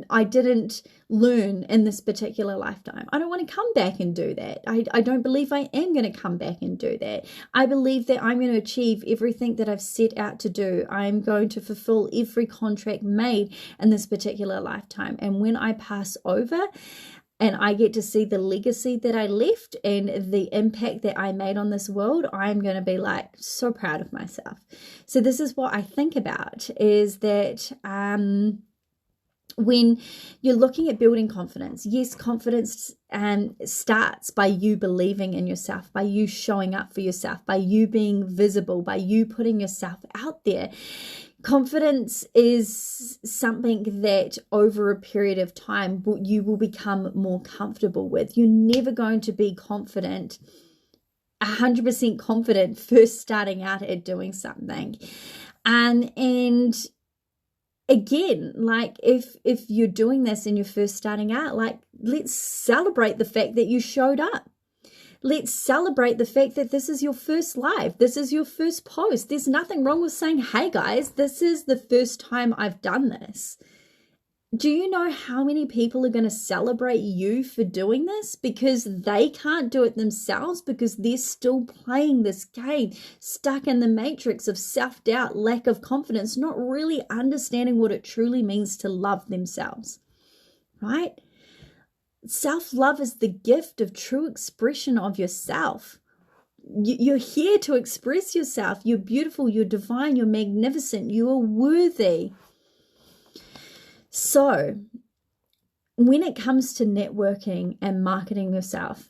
I didn't learn in this particular lifetime. I don't want to come back and do that. I don't believe I am going to come back and do that. I believe that I'm going to achieve everything that I've set out to do. I'm going to fulfill every contract made in this particular lifetime. And when I pass over and I get to see the legacy that I left and the impact that I made on this world, I'm going to be like so proud of myself. So this is what I think about, is that when you're looking at building confidence, yes, confidence starts by you believing in yourself, by you showing up for yourself, by you being visible, by you putting yourself out there. Confidence is something that over a period of time you will become more comfortable with. You're never going to be confident, 100% confident first starting out at doing something. And again, like if you're doing this and you're first starting out, like let's celebrate the fact that you showed up. Let's celebrate the fact that this is your first live. This is your first post. There's nothing wrong with saying, hey guys, this is the first time I've done this. Do you know how many people are going to celebrate you for doing this? Because they can't do it themselves, because they're still playing this game, stuck in the matrix of self-doubt, lack of confidence, not really understanding what it truly means to love themselves, right? Self-love is the gift of true expression of yourself. You're here to express yourself. You're beautiful, you're divine, you're magnificent, you are worthy. So when it comes to networking and marketing yourself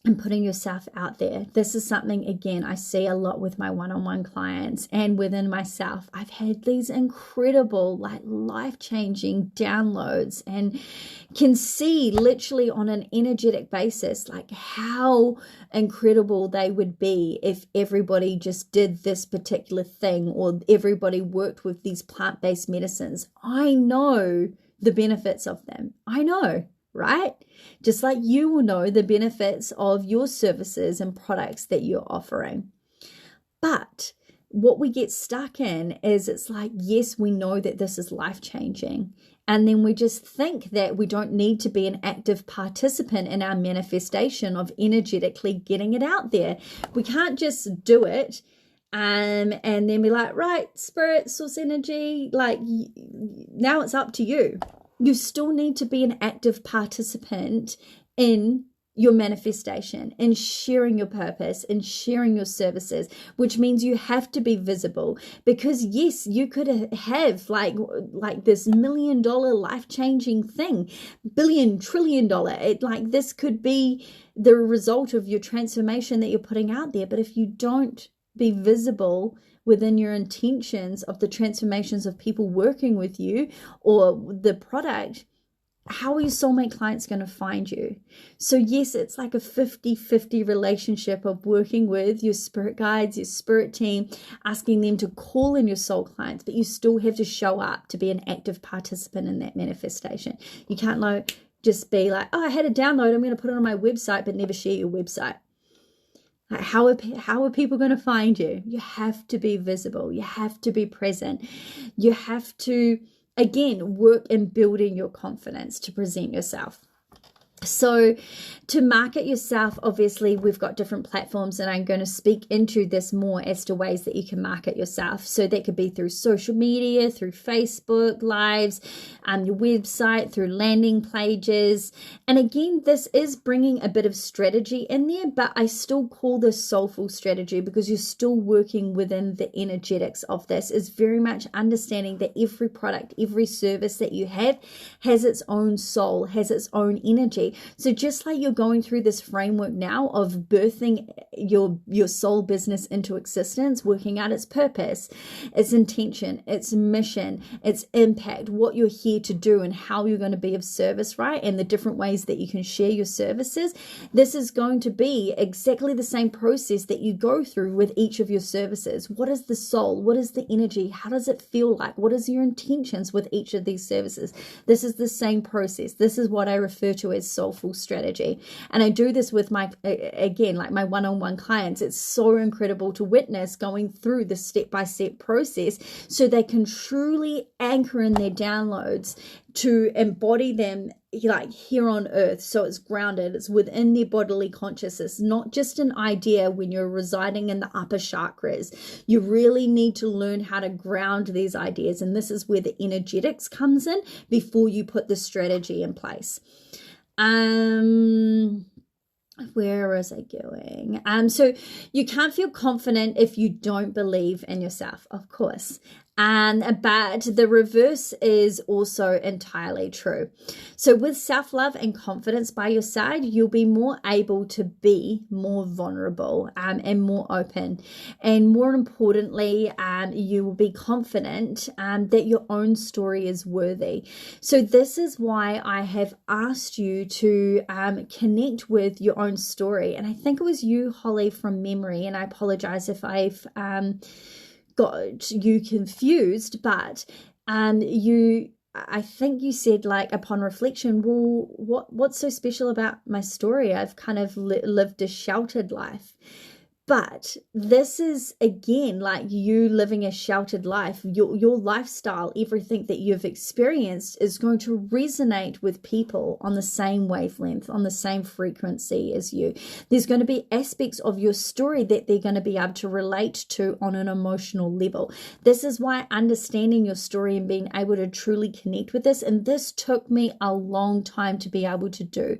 and putting yourself out there, this is something, again, I see a lot with my one-on-one clients and within myself. I've had these incredible, like life-changing downloads, and can see literally on an energetic basis, like how incredible they would be if everybody just did this particular thing, or everybody worked with these plant-based medicines. I know the benefits of them. I know, right? Just like you will know the benefits of your services and products that you're offering. But what we get stuck in is, it's like, yes, we know that this is life-changing. And then we just think that we don't need to be an active participant in our manifestation of energetically getting it out there. We can't just do it and then be like, right, spirit, source energy, like now it's up to you. You still need to be an active participant in your manifestation and sharing your purpose and sharing your services, which means you have to be visible. Because yes, you could have like this $1 million life-changing thing, billion, trillion dollar, like this could be the result of your transformation that you're putting out there. But if you don't be visible within your intentions of the transformations of people working with you or the product, how are your soulmate clients going to find you? So yes, it's like a 50-50 relationship of working with your spirit guides, your spirit team, asking them to call in your soul clients, but you still have to show up to be an active participant in that manifestation. You can't just be like, oh, I had a download, I'm going to put it on my website, but never share your website. Like, how are people going to find you? You have to be visible. You have to be present. You have to, again, work in building your confidence to present yourself. So to market yourself, obviously, we've got different platforms, and I'm going to speak into this more as to ways that you can market yourself. So that could be through social media, through Facebook Lives, your website, through landing pages. And again, this is bringing a bit of strategy in there, but I still call this soulful strategy because you're still working within the energetics of this. Is very much understanding that every product, every service that you have has its own soul, has its own energy. So just like you're going through this framework now of birthing your soul business into existence, working out its purpose, its intention, its mission, its impact, what you're here to do and how you're going to be of service, right? And the different ways that you can share your services. This is going to be exactly the same process that you go through with each of your services. What is the soul? What is the energy? How does it feel like? What is your intentions with each of these services? This is the same process. This is what I refer to as soulful strategy. And I do this with my one-on-one clients. It's so incredible to witness going through the step-by-step process so they can truly anchor in their downloads to embody them like here on earth. So it's grounded, it's within their bodily consciousness, not just an idea when you're residing in the upper chakras. You really need to learn how to ground these ideas. And this is where the energetics comes in before you put the strategy in place. Where was I going? So you can't feel confident if you don't believe in yourself, of course. But the reverse is also entirely true. So with self-love and confidence by your side, you'll be more able to be more vulnerable and more open. And more importantly, you will be confident that your own story is worthy. So this is why I have asked you to connect with your own story. And I think it was you, Holly, from memory, and I apologize if I've got you confused, but I think you said, like, upon reflection, well, what's so special about my story? I've kind of lived a sheltered life. But this is, again, like you living a sheltered life. Your lifestyle, everything that you've experienced is going to resonate with people on the same wavelength, on the same frequency as you. There's going to be aspects of your story that they're going to be able to relate to on an emotional level. This is why understanding your story and being able to truly connect with this, and this took me a long time to be able to do.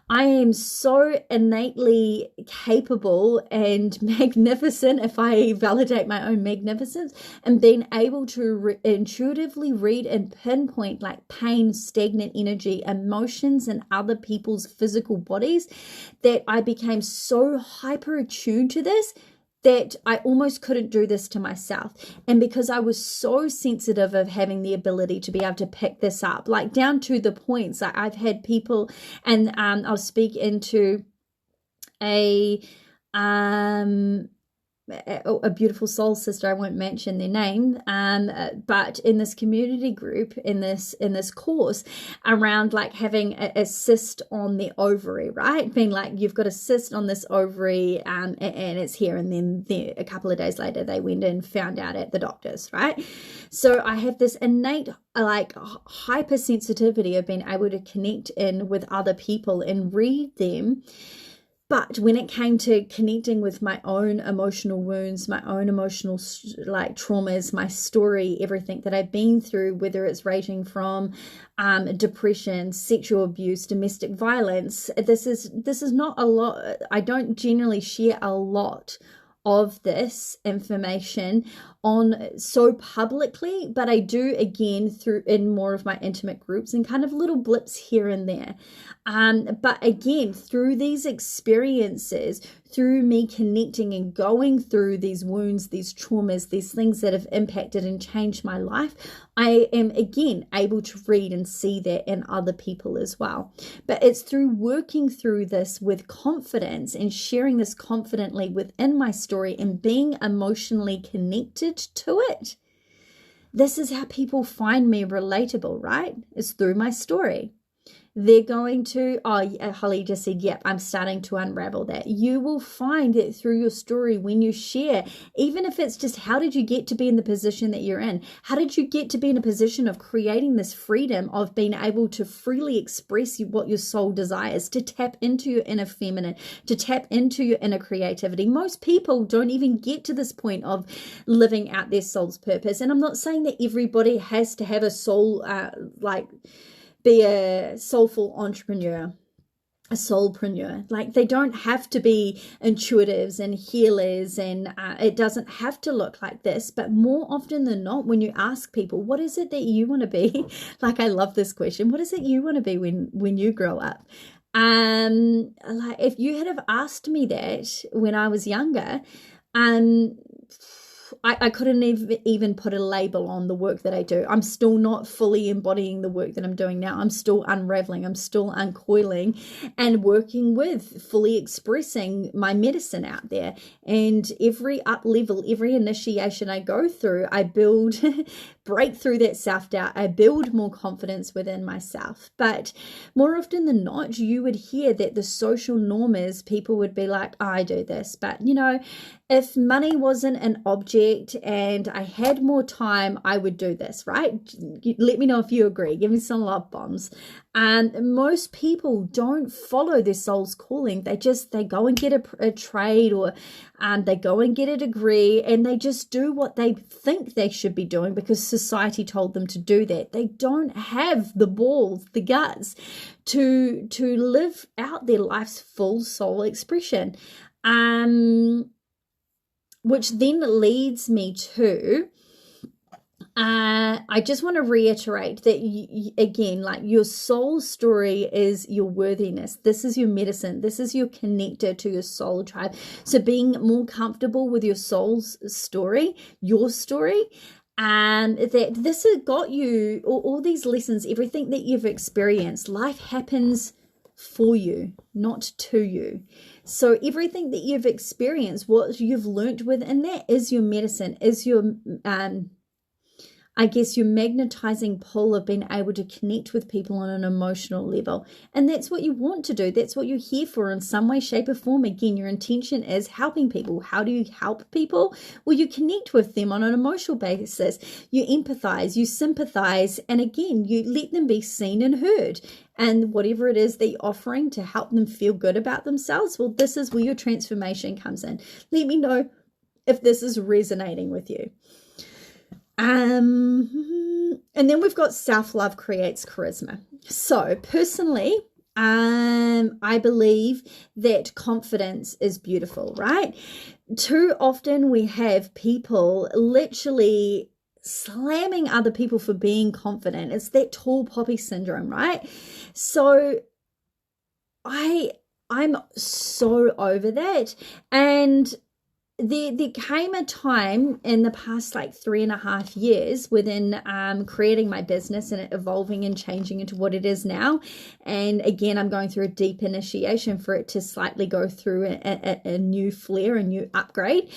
I am so innately capable and magnificent, if I validate my own magnificence, and being able to intuitively read and pinpoint like pain, stagnant energy, emotions in other people's physical bodies, that I became so hyper attuned to this that I almost couldn't do this to myself. And because I was so sensitive of having the ability to be able to pick this up, like down to the points that I've had people, and I'll speak into a beautiful soul sister, I won't mention their name, but in this community group, in this course around like having a cyst on the ovary, right? Being like, you've got a cyst on this ovary, and it's here. And then a couple of days later, they went and found out at the doctor's, right? So I have this innate like hypersensitivity of being able to connect in with other people and read them. But when it came to connecting with my own emotional wounds, my own emotional like traumas, my story, everything that I've been through, whether it's ranging from depression, sexual abuse, domestic violence, this is not a lot. I don't generally share a lot of this information on so publicly, but I do again through in more of my intimate groups and kind of little blips here and there. But again, through these experiences, through me connecting and going through these wounds, these traumas, these things that have impacted and changed my life, I am again able to read and see that in other people as well. But it's through working through this with confidence and sharing this confidently within my story and being emotionally connected to it. This is how people find me relatable, right? It's through my story. They're going to, Holly just said, yep, I'm starting to unravel that. You will find that through your story when you share, even if it's just how did you get to be in the position that you're in? How did you get to be in a position of creating this freedom of being able to freely express what your soul desires, to tap into your inner feminine, to tap into your inner creativity? Most people don't even get to this point of living out their soul's purpose. And I'm not saying that everybody has to have a soul, be a soulful entrepreneur, a soulpreneur. Like, they don't have to be intuitives and healers, and it doesn't have to look like this. But more often than not, when you ask people, what is it that you want to be? Like, I love this question. What is it you want to be when you grow up? Like, if you had have asked me that when I was younger, I couldn't even put a label on the work that I do. I'm still not fully embodying the work that I'm doing now. I'm still unraveling. I'm still uncoiling and working with fully expressing my medicine out there. And every up level, every initiation I go through, I build, break through that self-doubt. I build more confidence within myself. But more often than not, you would hear that the social norm is people would be like, oh, I do this. But, you know, if money wasn't an object and I had more time, I would do this, right? Let me know if you agree. Give me some love bombs. And most people don't follow their soul's calling. They go and get a trade, or they go and get a degree, and they just do what they think they should be doing because society told them to do that. They don't have the balls, the guts to live out their life's full soul expression. Which then leads me to, I just want to reiterate that, again, like, your soul story is your worthiness. This is your medicine. This is your connector to your soul tribe. So being more comfortable with your soul's story, your story, that this has got you, all these lessons, everything that you've experienced, life happens for you, not to you. So everything that you've experienced, what you've learned within that is your medicine, is your, I guess, your magnetizing pull of being able to connect with people on an emotional level. And that's what you want to do. That's what you're here for in some way, shape, or form. Again, your intention is helping people. How do you help people? Well, you connect with them on an emotional basis. You empathize, you sympathize, and again, you let them be seen and heard. And whatever it is that you're offering to help them feel good about themselves, well, this is where your transformation comes in. Let me know if this is resonating with you. And then we've got self-love creates charisma. So personally, I believe that confidence is beautiful, right? Too often we have people literally slamming other people for being confident. It's that tall poppy syndrome, right? So I'm so over that. And there came a time in the past 3.5 years within creating my business and it evolving and changing into what it is now. And again, I'm going through a deep initiation for it to slightly go through a new flare, a new upgrade,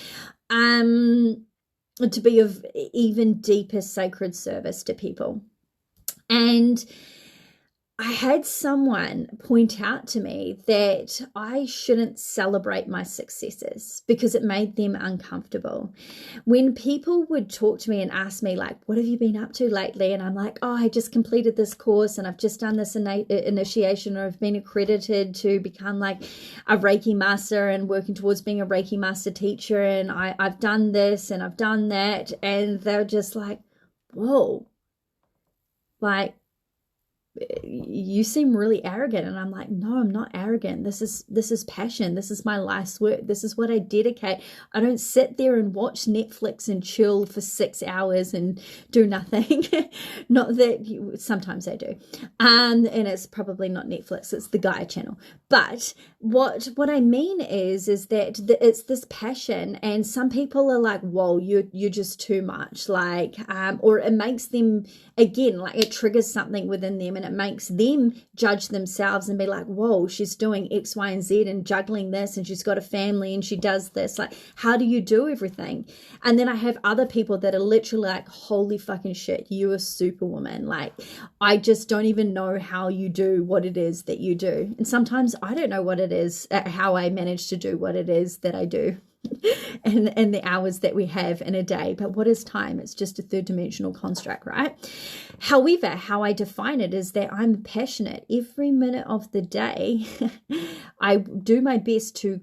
to be of even deeper sacred service to people. And I had someone point out to me that I shouldn't celebrate my successes because it made them uncomfortable. When people would talk to me and ask me, like, what have you been up to lately? And I'm like, oh, I just completed this course and I've just done this initiation, or I've been accredited to become like a Reiki master and working towards being a Reiki master teacher. And I've done this and I've done that. And they're just like, whoa, like, you seem really arrogant. And I'm like, no, I'm not arrogant. This is passion. This is my life's work. This is what I dedicate. I don't sit there and watch Netflix and chill for 6 hours and do nothing. Not that sometimes I do. And it's probably not Netflix, it's the Gaia channel. But what I mean is that it's this passion, and some people are like, whoa, you're just too much. Like, or it makes them, again, like it triggers something within them, and it makes them judge themselves and be like, whoa, she's doing X, Y, and Z and juggling this, and she's got a family and she does this. Like, how do you do everything? And then I have other people that are literally like, holy fucking shit, you are superwoman. Like, I just don't even know how you do what it is that you do. And sometimes I don't know what it is, how I manage to do what it is that I do. And the hours that we have in a day. But what is time? It's just a third dimensional construct, right? However, how I define it is that I'm passionate every minute of the day. I do my best to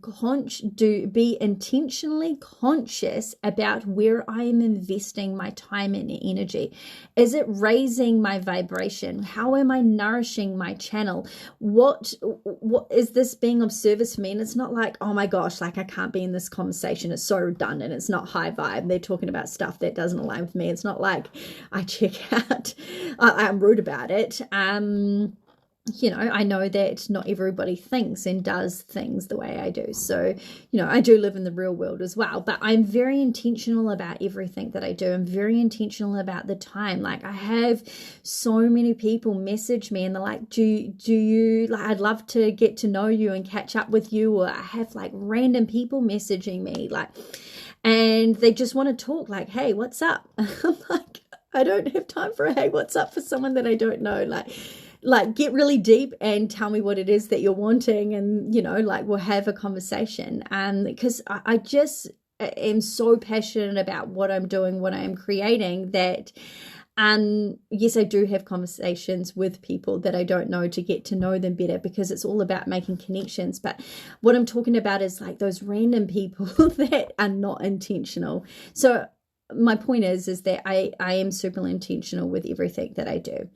be intentionally conscious about where I am investing my time and energy. Is it raising my vibration? How am I nourishing my channel? What is this being of service for me? And it's not like, oh my gosh, like I can't be in this conversation. It's so redundant. It's not high vibe. They're talking about stuff that doesn't align with me. It's not like I check out. I'm rude about it. I know that not everybody thinks and does things the way I do. So, I do live in the real world as well, but I'm very intentional about everything that I do. I'm very intentional about the time. Like, I have so many people message me and they're like, do you, like, I'd love to get to know you and catch up with you. Or I have like random people messaging me, like, and they just want to talk, like, hey, what's up? I'm like, I don't have time for a hey, what's up for someone that I don't know. Like get really deep and tell me what it is that you're wanting, and like we'll have a conversation. Because I just am so passionate about what I'm doing, what I am creating, that yes, I do have conversations with people that I don't know to get to know them better, because it's all about making connections. But what I'm talking about is like those random people that are not intentional. So my point is that I am super intentional with everything that I do.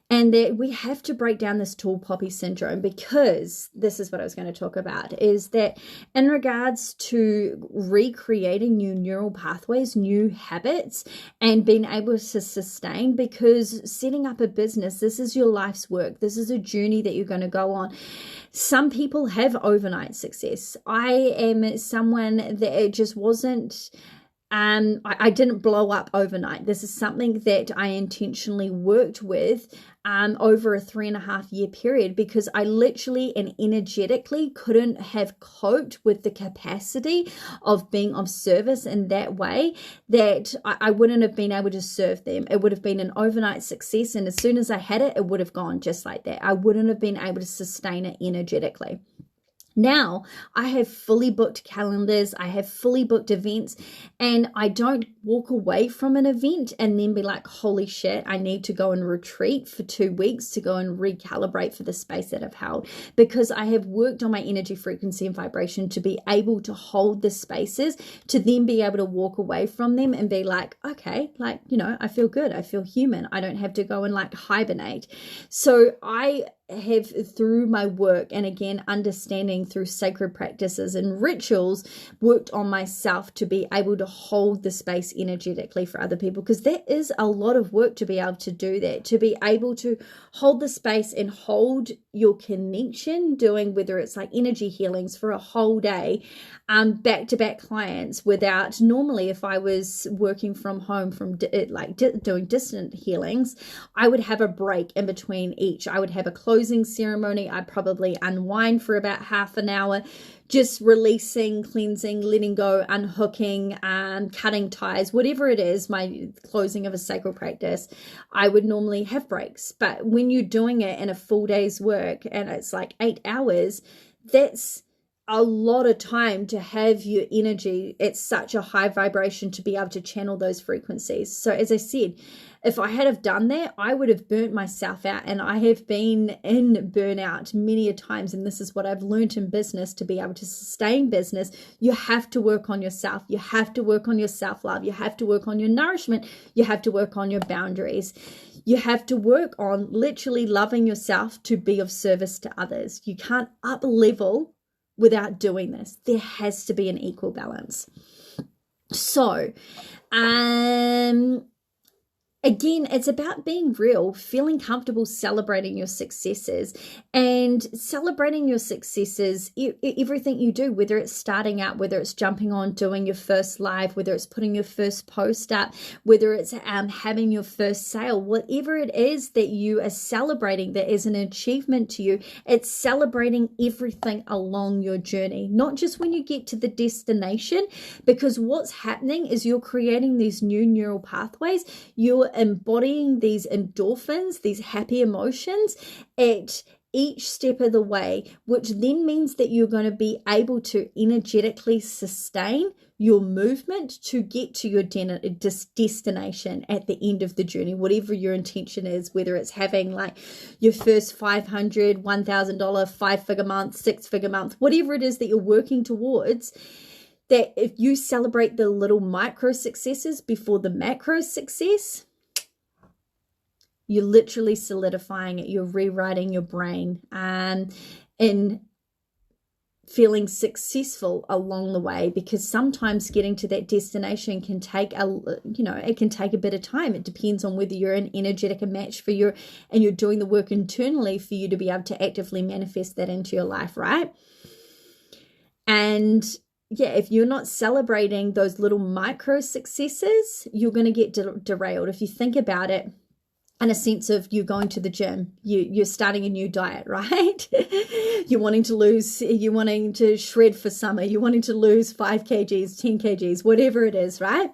And that we have to break down this tall poppy syndrome, because this is what I was going to talk about, is that in regards to recreating new neural pathways, new habits, and being able to sustain, because setting up a business, this is your life's work. This is a journey that you're going to go on. Some people have overnight success. I am someone that it just wasn't... I didn't blow up overnight. This is something that I intentionally worked with over a 3.5 year period, because I literally and energetically couldn't have coped with the capacity of being of service in that way, that I wouldn't have been able to serve them. It would have been an overnight success, and as soon as I had it, it would have gone just like that. I wouldn't have been able to sustain it energetically. Now I have fully booked calendars, I have fully booked events, and I don't walk away from an event and then be like, holy shit, I need to go and retreat for 2 weeks to go and recalibrate for the space that I've held, because I have worked on my energy, frequency, and vibration to be able to hold the spaces, to then be able to walk away from them and be like, okay, like, I feel good, I feel human, I don't have to go and like hibernate. So I have, through my work, and again understanding through sacred practices and rituals, worked on myself to be able to hold the space energetically for other people, because that is a lot of work to be able to do that, to be able to hold the space and hold your connection, doing whether it's like energy healings for a whole day, back-to-back clients, without, normally if I was working from home from doing distant healings, I would have a break in between each. I would have a closing ceremony. I'd probably unwind for about half an hour, just releasing, cleansing, letting go, unhooking, cutting ties, whatever it is, my closing of a sacred practice. I would normally have breaks. But when you're doing it in a full day's work and it's like 8 hours, that's a lot of time to have your energy at such a high vibration to be able to channel those frequencies. So as I said, if I had have done that, I would have burnt myself out, and I have been in burnout many a times. And this is what I've learned in business: to be able to sustain business, you have to work on yourself. You have to work on your self-love. You have to work on your nourishment. You have to work on your boundaries. You have to work on literally loving yourself to be of service to others. You can't up level without doing this. There has to be an equal balance. So, again, it's about being real, feeling comfortable celebrating your successes, and celebrating your successes, everything you do, whether it's starting out, whether it's jumping on, doing your first live, whether it's putting your first post up, whether it's having your first sale, whatever it is that you are celebrating that is an achievement to you, it's celebrating everything along your journey, not just when you get to the destination, because what's happening is you're creating these new neural pathways. You're embodying these endorphins, these happy emotions at each step of the way, which then means that you're going to be able to energetically sustain your movement to get to your destination at the end of the journey, whatever your intention is, whether it's having like your first $500, $1,000, 5-figure month, 6-figure month, whatever it is that you're working towards. That if you celebrate the little micro successes before the macro success, you're literally solidifying it. You're rewriting your brain and feeling successful along the way, because sometimes getting to that destination can take it can take a bit of time. It depends on whether you're an energetic match for you and you're doing the work internally for you to be able to actively manifest that into your life, right? And yeah, if you're not celebrating those little micro successes, you're going to get derailed. If you think about it, in a sense of you going to the gym, you're starting a new diet, right? You're wanting to shred for summer, you're wanting to lose 5 kgs, 10 kgs, whatever it is, right?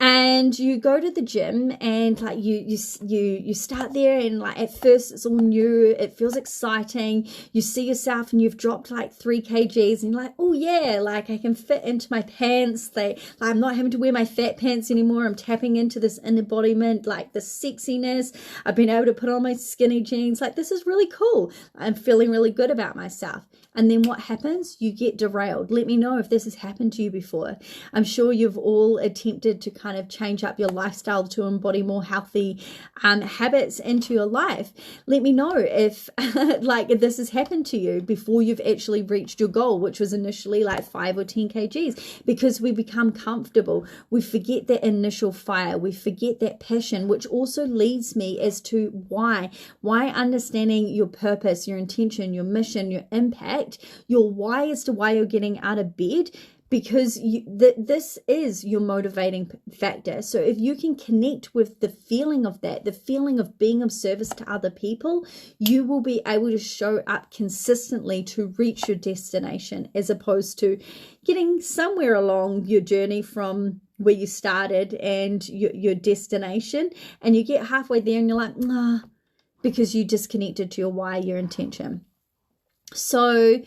And you go to the gym and like you start there, and like at first it's all new, it feels exciting. You see yourself and you've dropped like 3 kgs and you're like, oh yeah, like I can fit into my pants. I'm not having to wear my fat pants anymore. I'm tapping into this embodiment, like the sexiness. I've been able to put on my skinny jeans. Like this is really cool. I'm feeling really good about myself. And then what happens? You get derailed. Let me know if this has happened to you before. I'm sure you've all attempted to kind of change up your lifestyle to embody more healthy habits into your life. Let me know if like if this has happened to you before you've actually reached your goal, which was initially like 5 or 10 kgs, because we become comfortable. We forget that initial fire. We forget that passion, which also leads me as to why understanding your purpose, your intention, your mission, your impact, your why as to why you're getting out of bed, because this is your motivating factor. So if you can connect with the feeling of that, the feeling of being of service to other people, you will be able to show up consistently to reach your destination, as opposed to getting somewhere along your journey from where you started and your destination, and you get halfway there and you're like, nah, because you disconnected to your why, your intention. So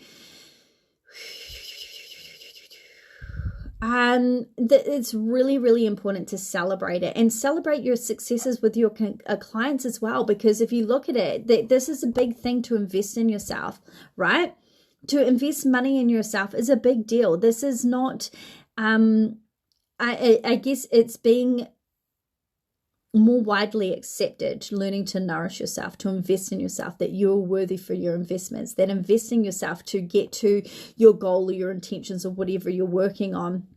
it's really, really important to celebrate it and celebrate your successes with your clients as well, because if you look at it, this is a big thing to invest in yourself, right? To invest money in yourself is a big deal. This is not, I guess it's being more widely accepted, learning to nourish yourself, to invest in yourself, that you're worthy for your investments, that investing yourself to get to your goal or your intentions or whatever you're working on,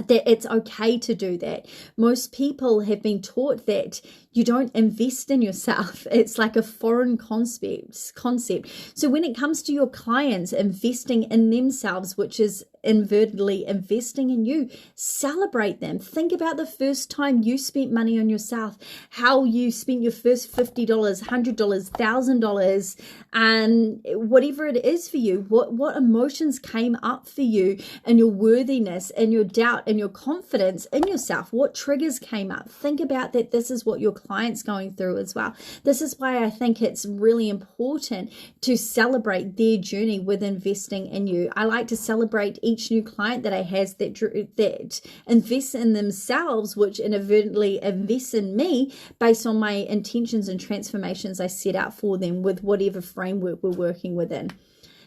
that it's okay to do that. Most people have been taught that you don't invest in yourself. It's like a foreign concept. So when it comes to your clients investing in themselves, which is invertedly investing in you, celebrate them. Think about the first time you spent money on yourself, how you spent your first $50, $100, $1,000, and whatever it is for you, what emotions came up for you, and your worthiness and your doubt and your confidence in yourself, what triggers came up. Think about that. This is what your clients going through as well. This is why I think it's really important to celebrate their journey with investing in you. I like to celebrate each new client that I has that invests in themselves, which inadvertently invests in me based on my intentions and transformations I set out for them with whatever framework we're working within,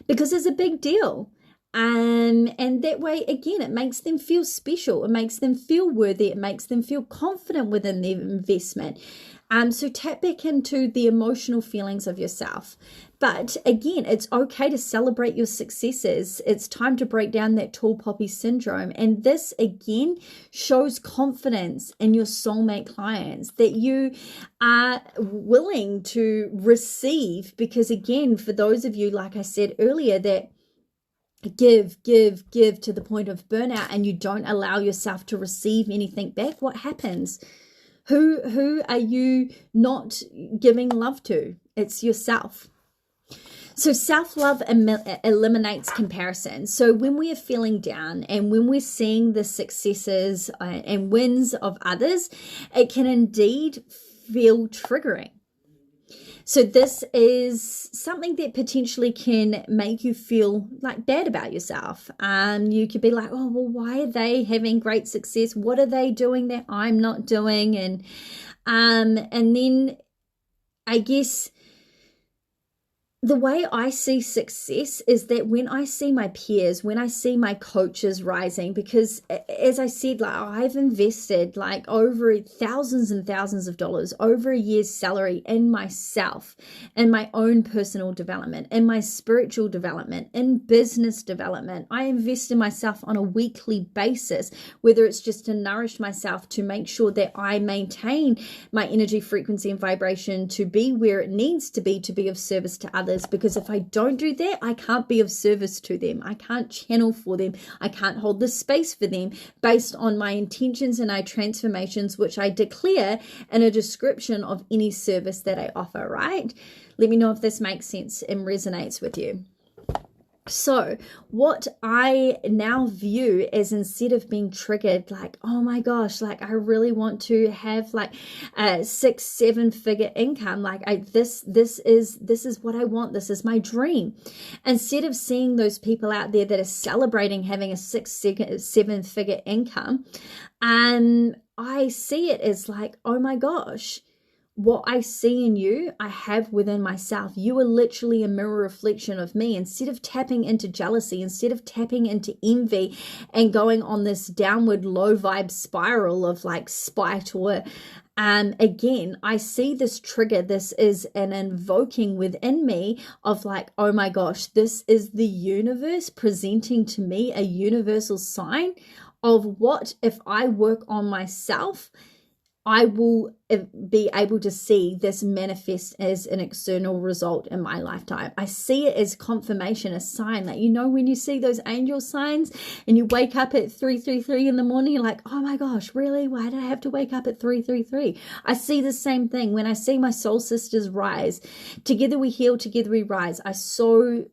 because it's a big deal. And that way, again, it makes them feel special. It makes them feel worthy. It makes them feel confident within their investment. So tap back into the emotional feelings of yourself. But again, it's okay to celebrate your successes. It's time to break down that tall poppy syndrome. And this again shows confidence in your soulmate clients, that you are willing to receive. Because again, for those of you, like I said earlier, that give to the point of burnout and you don't allow yourself to receive anything back, what happens? Who are you not giving love to? It's yourself. So self-love eliminates comparison. So when we are feeling down and when we're seeing the successes and wins of others, it can indeed feel triggering. So this is something that potentially can make you feel like bad about yourself. You could be like, oh, well, why are they having great success? What are they doing that I'm not doing? And then I guess the way I see success is that when I see my peers, when I see my coaches rising, because as I said, like I've invested like over thousands and thousands of dollars, over a year's salary in myself, in my own personal development, in my spiritual development, in business development. I invest in myself on a weekly basis, whether it's just to nourish myself, to make sure that I maintain my energy, frequency, and vibration to be where it needs to be of service to others. Because if I don't do that, I can't be of service to them. I can't channel for them. I can't hold the space for them based on my intentions and my transformations, which I declare in a description of any service that I offer, right? Let me know if this makes sense and resonates with you. So what I now view as, instead of being triggered, like, oh my gosh, like I really want to have like a 6-7 figure income. Like this is what I want. This is my dream. Instead of seeing those people out there that are celebrating having a 6-7 figure income, I see it as like, oh my gosh, what I see in you, I have within myself. You are literally a mirror reflection of me. Instead of tapping into jealousy, instead of tapping into envy and going on this downward low vibe spiral of like spite or again, I see this trigger. This is an invoking within me of like, oh my gosh, this is the universe presenting to me a universal sign of what if I work on myself, I will be able to see this manifest as an external result in my lifetime. I see it as confirmation, a sign. Like, you know, when you see those angel signs and you wake up at 3:33 in the morning, you're like, oh my gosh, really? Why did I have to wake up at 3:33? I see the same thing when I see my soul sisters rise. Together we heal, together we rise. I so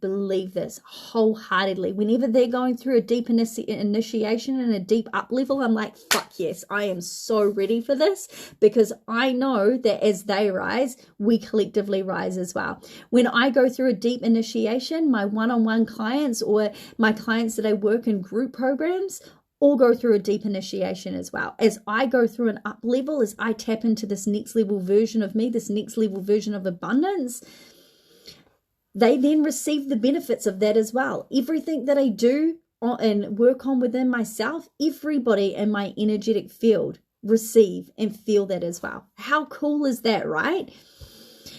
believe this wholeheartedly. Whenever they're going through a deep initiation and a deep up level, I'm like, fuck yes, I am so ready for this. Because I know that as they rise, we collectively rise as well. When I go through a deep initiation, my one-on-one clients or my clients that I work in group programs all go through a deep initiation as well. As I go through an up level, as I tap into this next level version of me, this next level version of abundance, they then receive the benefits of that as well. Everything that I do and work on within myself, everybody in my energetic field receive and feel that as well. How cool is that, right?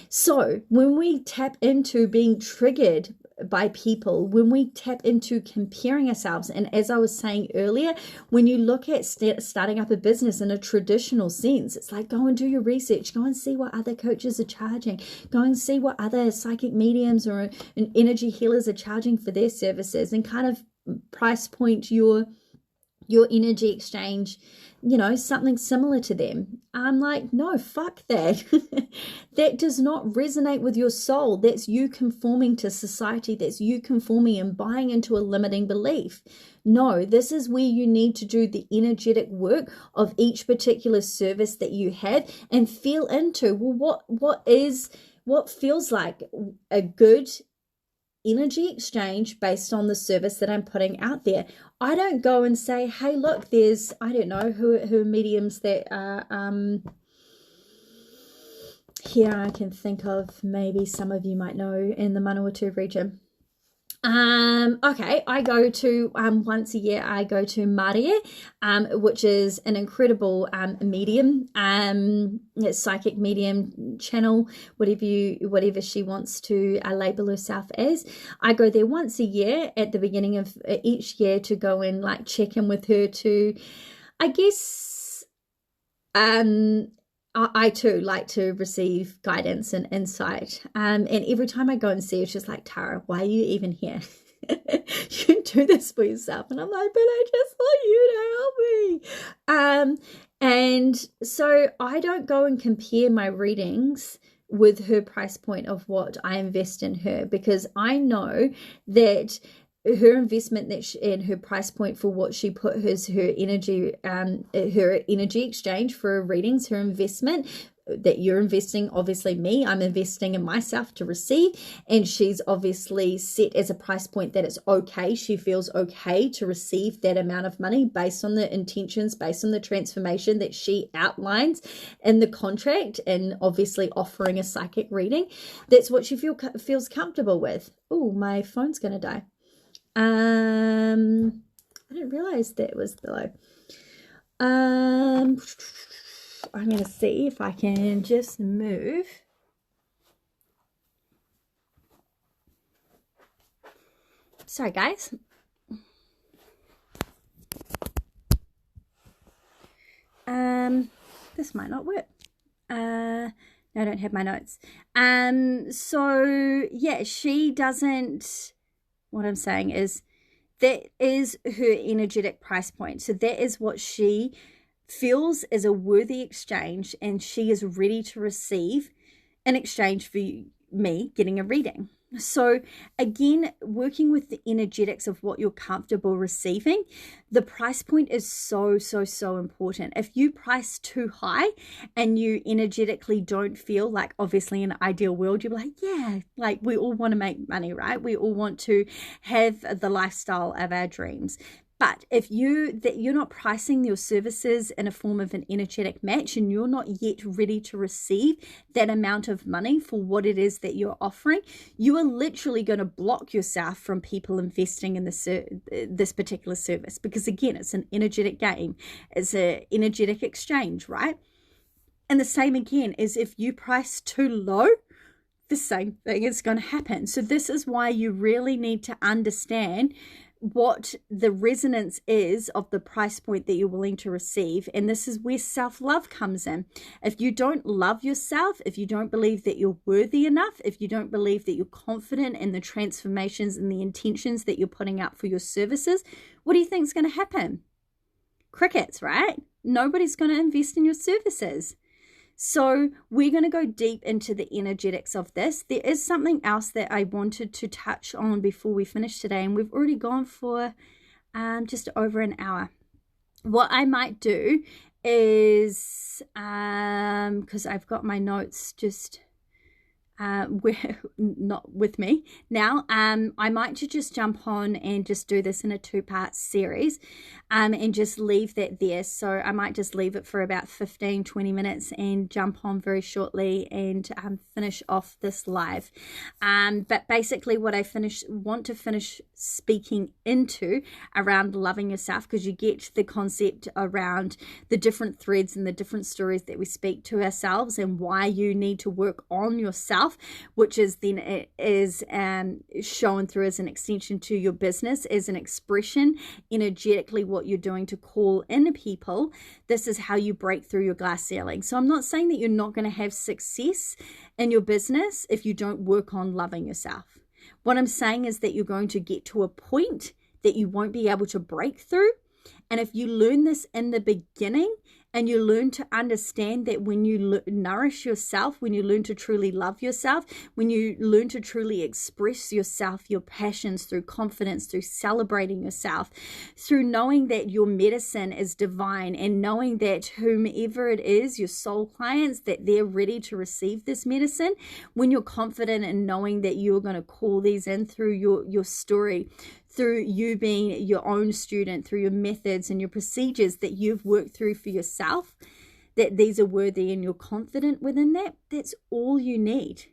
So when we tap into being triggered by people, when we tap into comparing ourselves, and as I was saying earlier, when you look at starting up a business in a traditional sense, it's like, go and do your research, go and see what other coaches are charging, go and see what other psychic mediums or energy healers are charging for their services, and kind of price point your energy exchange, you know, something similar to them. I'm like, no, fuck that. That does not resonate with your soul. That's you conforming to society. That's you conforming and buying into a limiting belief. No, this is where you need to do the energetic work of each particular service that you have and feel into, well, what feels like a good energy exchange based on the service that I'm putting out there. I don't go and say, hey, look, there's, I don't know, who are mediums that are, here I can think of, maybe some of you might know, in the Manawatu region. Okay, I go to once a year. I go to Maria, which is an incredible medium, psychic medium channel, whatever she wants to label herself as. I go there once a year at the beginning of each year to go and like check in with her to, I guess, I too like to receive guidance and insight. And every time I go and see her, she's like, Tara, why are you even here? You can do this for yourself. And I'm like, but I just want you to help me. And so I don't go and compare my readings with her price point of what I invest in her, because I know that her investment and her price point for what she put her energy exchange for her readings, her investment that you're investing, obviously me, I'm investing in myself to receive, and she's obviously set as a price point that it's okay, she feels okay to receive that amount of money based on the intentions, based on the transformation that she outlines in the contract, and obviously offering a psychic reading. That's what she feels comfortable with. Oh, my phone's gonna die. I didn't realize that was below. I'm going to see if I can just move. Sorry, guys. This might not work. No, I don't have my notes. So yeah, she doesn't. What I'm saying is that is her energetic price point. So that is what she feels is a worthy exchange, and she is ready to receive in exchange for me getting a reading. So again, working with the energetics of what you're comfortable receiving, the price point is so important. If you price too high and you energetically don't feel like, obviously in an ideal world, you're like, yeah, like we all want to make money, right? We all want to have the lifestyle of our dreams. But if you're not pricing your services in a form of an energetic match, and you're not yet ready to receive that amount of money for what it is that you're offering, you are literally going to block yourself from people investing in this particular service, because again, it's an energetic game. It's an energetic exchange, right? And the same again is if you price too low, the same thing is going to happen. So this is why you really need to understand what the resonance is of the price point that you're willing to receive. And this is where self-love comes in. If you don't love yourself, if you don't believe that you're worthy enough, if you don't believe that you're confident in the transformations and the intentions that you're putting out for your services, what do you think is going to happen? Crickets, right? Nobody's going to invest in your services. So we're going to go deep into the energetics of this. There is something else that I wanted to touch on before we finish today, and we've already gone for just over an hour. What I might do is, because I've got my notes just we're not with me now, I might just jump on and just do this in a 2-part series, and just leave that there. So I might just leave it for about 15-20 minutes and jump on very shortly and finish off this live. But basically what I want to finish speaking into around loving yourself, because you get the concept around the different threads and the different stories that we speak to ourselves, and why you need to work on yourself, which is then shown through as an extension to your business, as an expression energetically what you're doing to call in people. This is how you break through your glass ceiling. So I'm not saying that you're not going to have success in your business if you don't work on loving yourself. What I'm saying is that you're going to get to a point that you won't be able to break through. And if you learn this in the beginning, and you learn to understand that when you nourish yourself, when you learn to truly love yourself, when you learn to truly express yourself, your passions through confidence, through celebrating yourself, through knowing that your medicine is divine, and knowing that whomever it is, your soul clients, that they're ready to receive this medicine, when you're confident in knowing that you're going to call these in through your story, through you being your own student, through your methods and your procedures that you've worked through for yourself, that these are worthy and you're confident within that, that's all you need.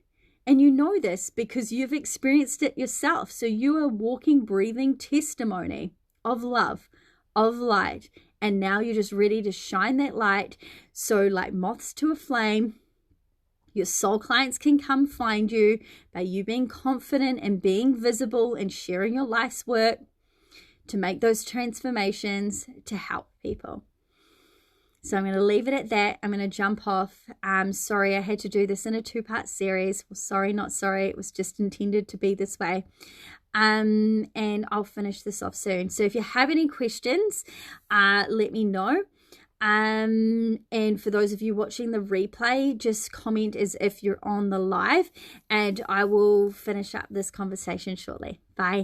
And you know this because you've experienced it yourself. So you are walking, breathing testimony of love, of light. And now you're just ready to shine that light. So like moths to a flame, your soul clients can come find you by you being confident and being visible and sharing your life's work to make those transformations to help people. So I'm going to leave it at that. I'm going to jump off. I'm sorry I had to do this in a 2-part series. Well, sorry, not sorry. It was just intended to be this way. And I'll finish this off soon. So if you have any questions, let me know. And for those of you watching the replay, just comment as if you're on the live, and I will finish up this conversation shortly. Bye.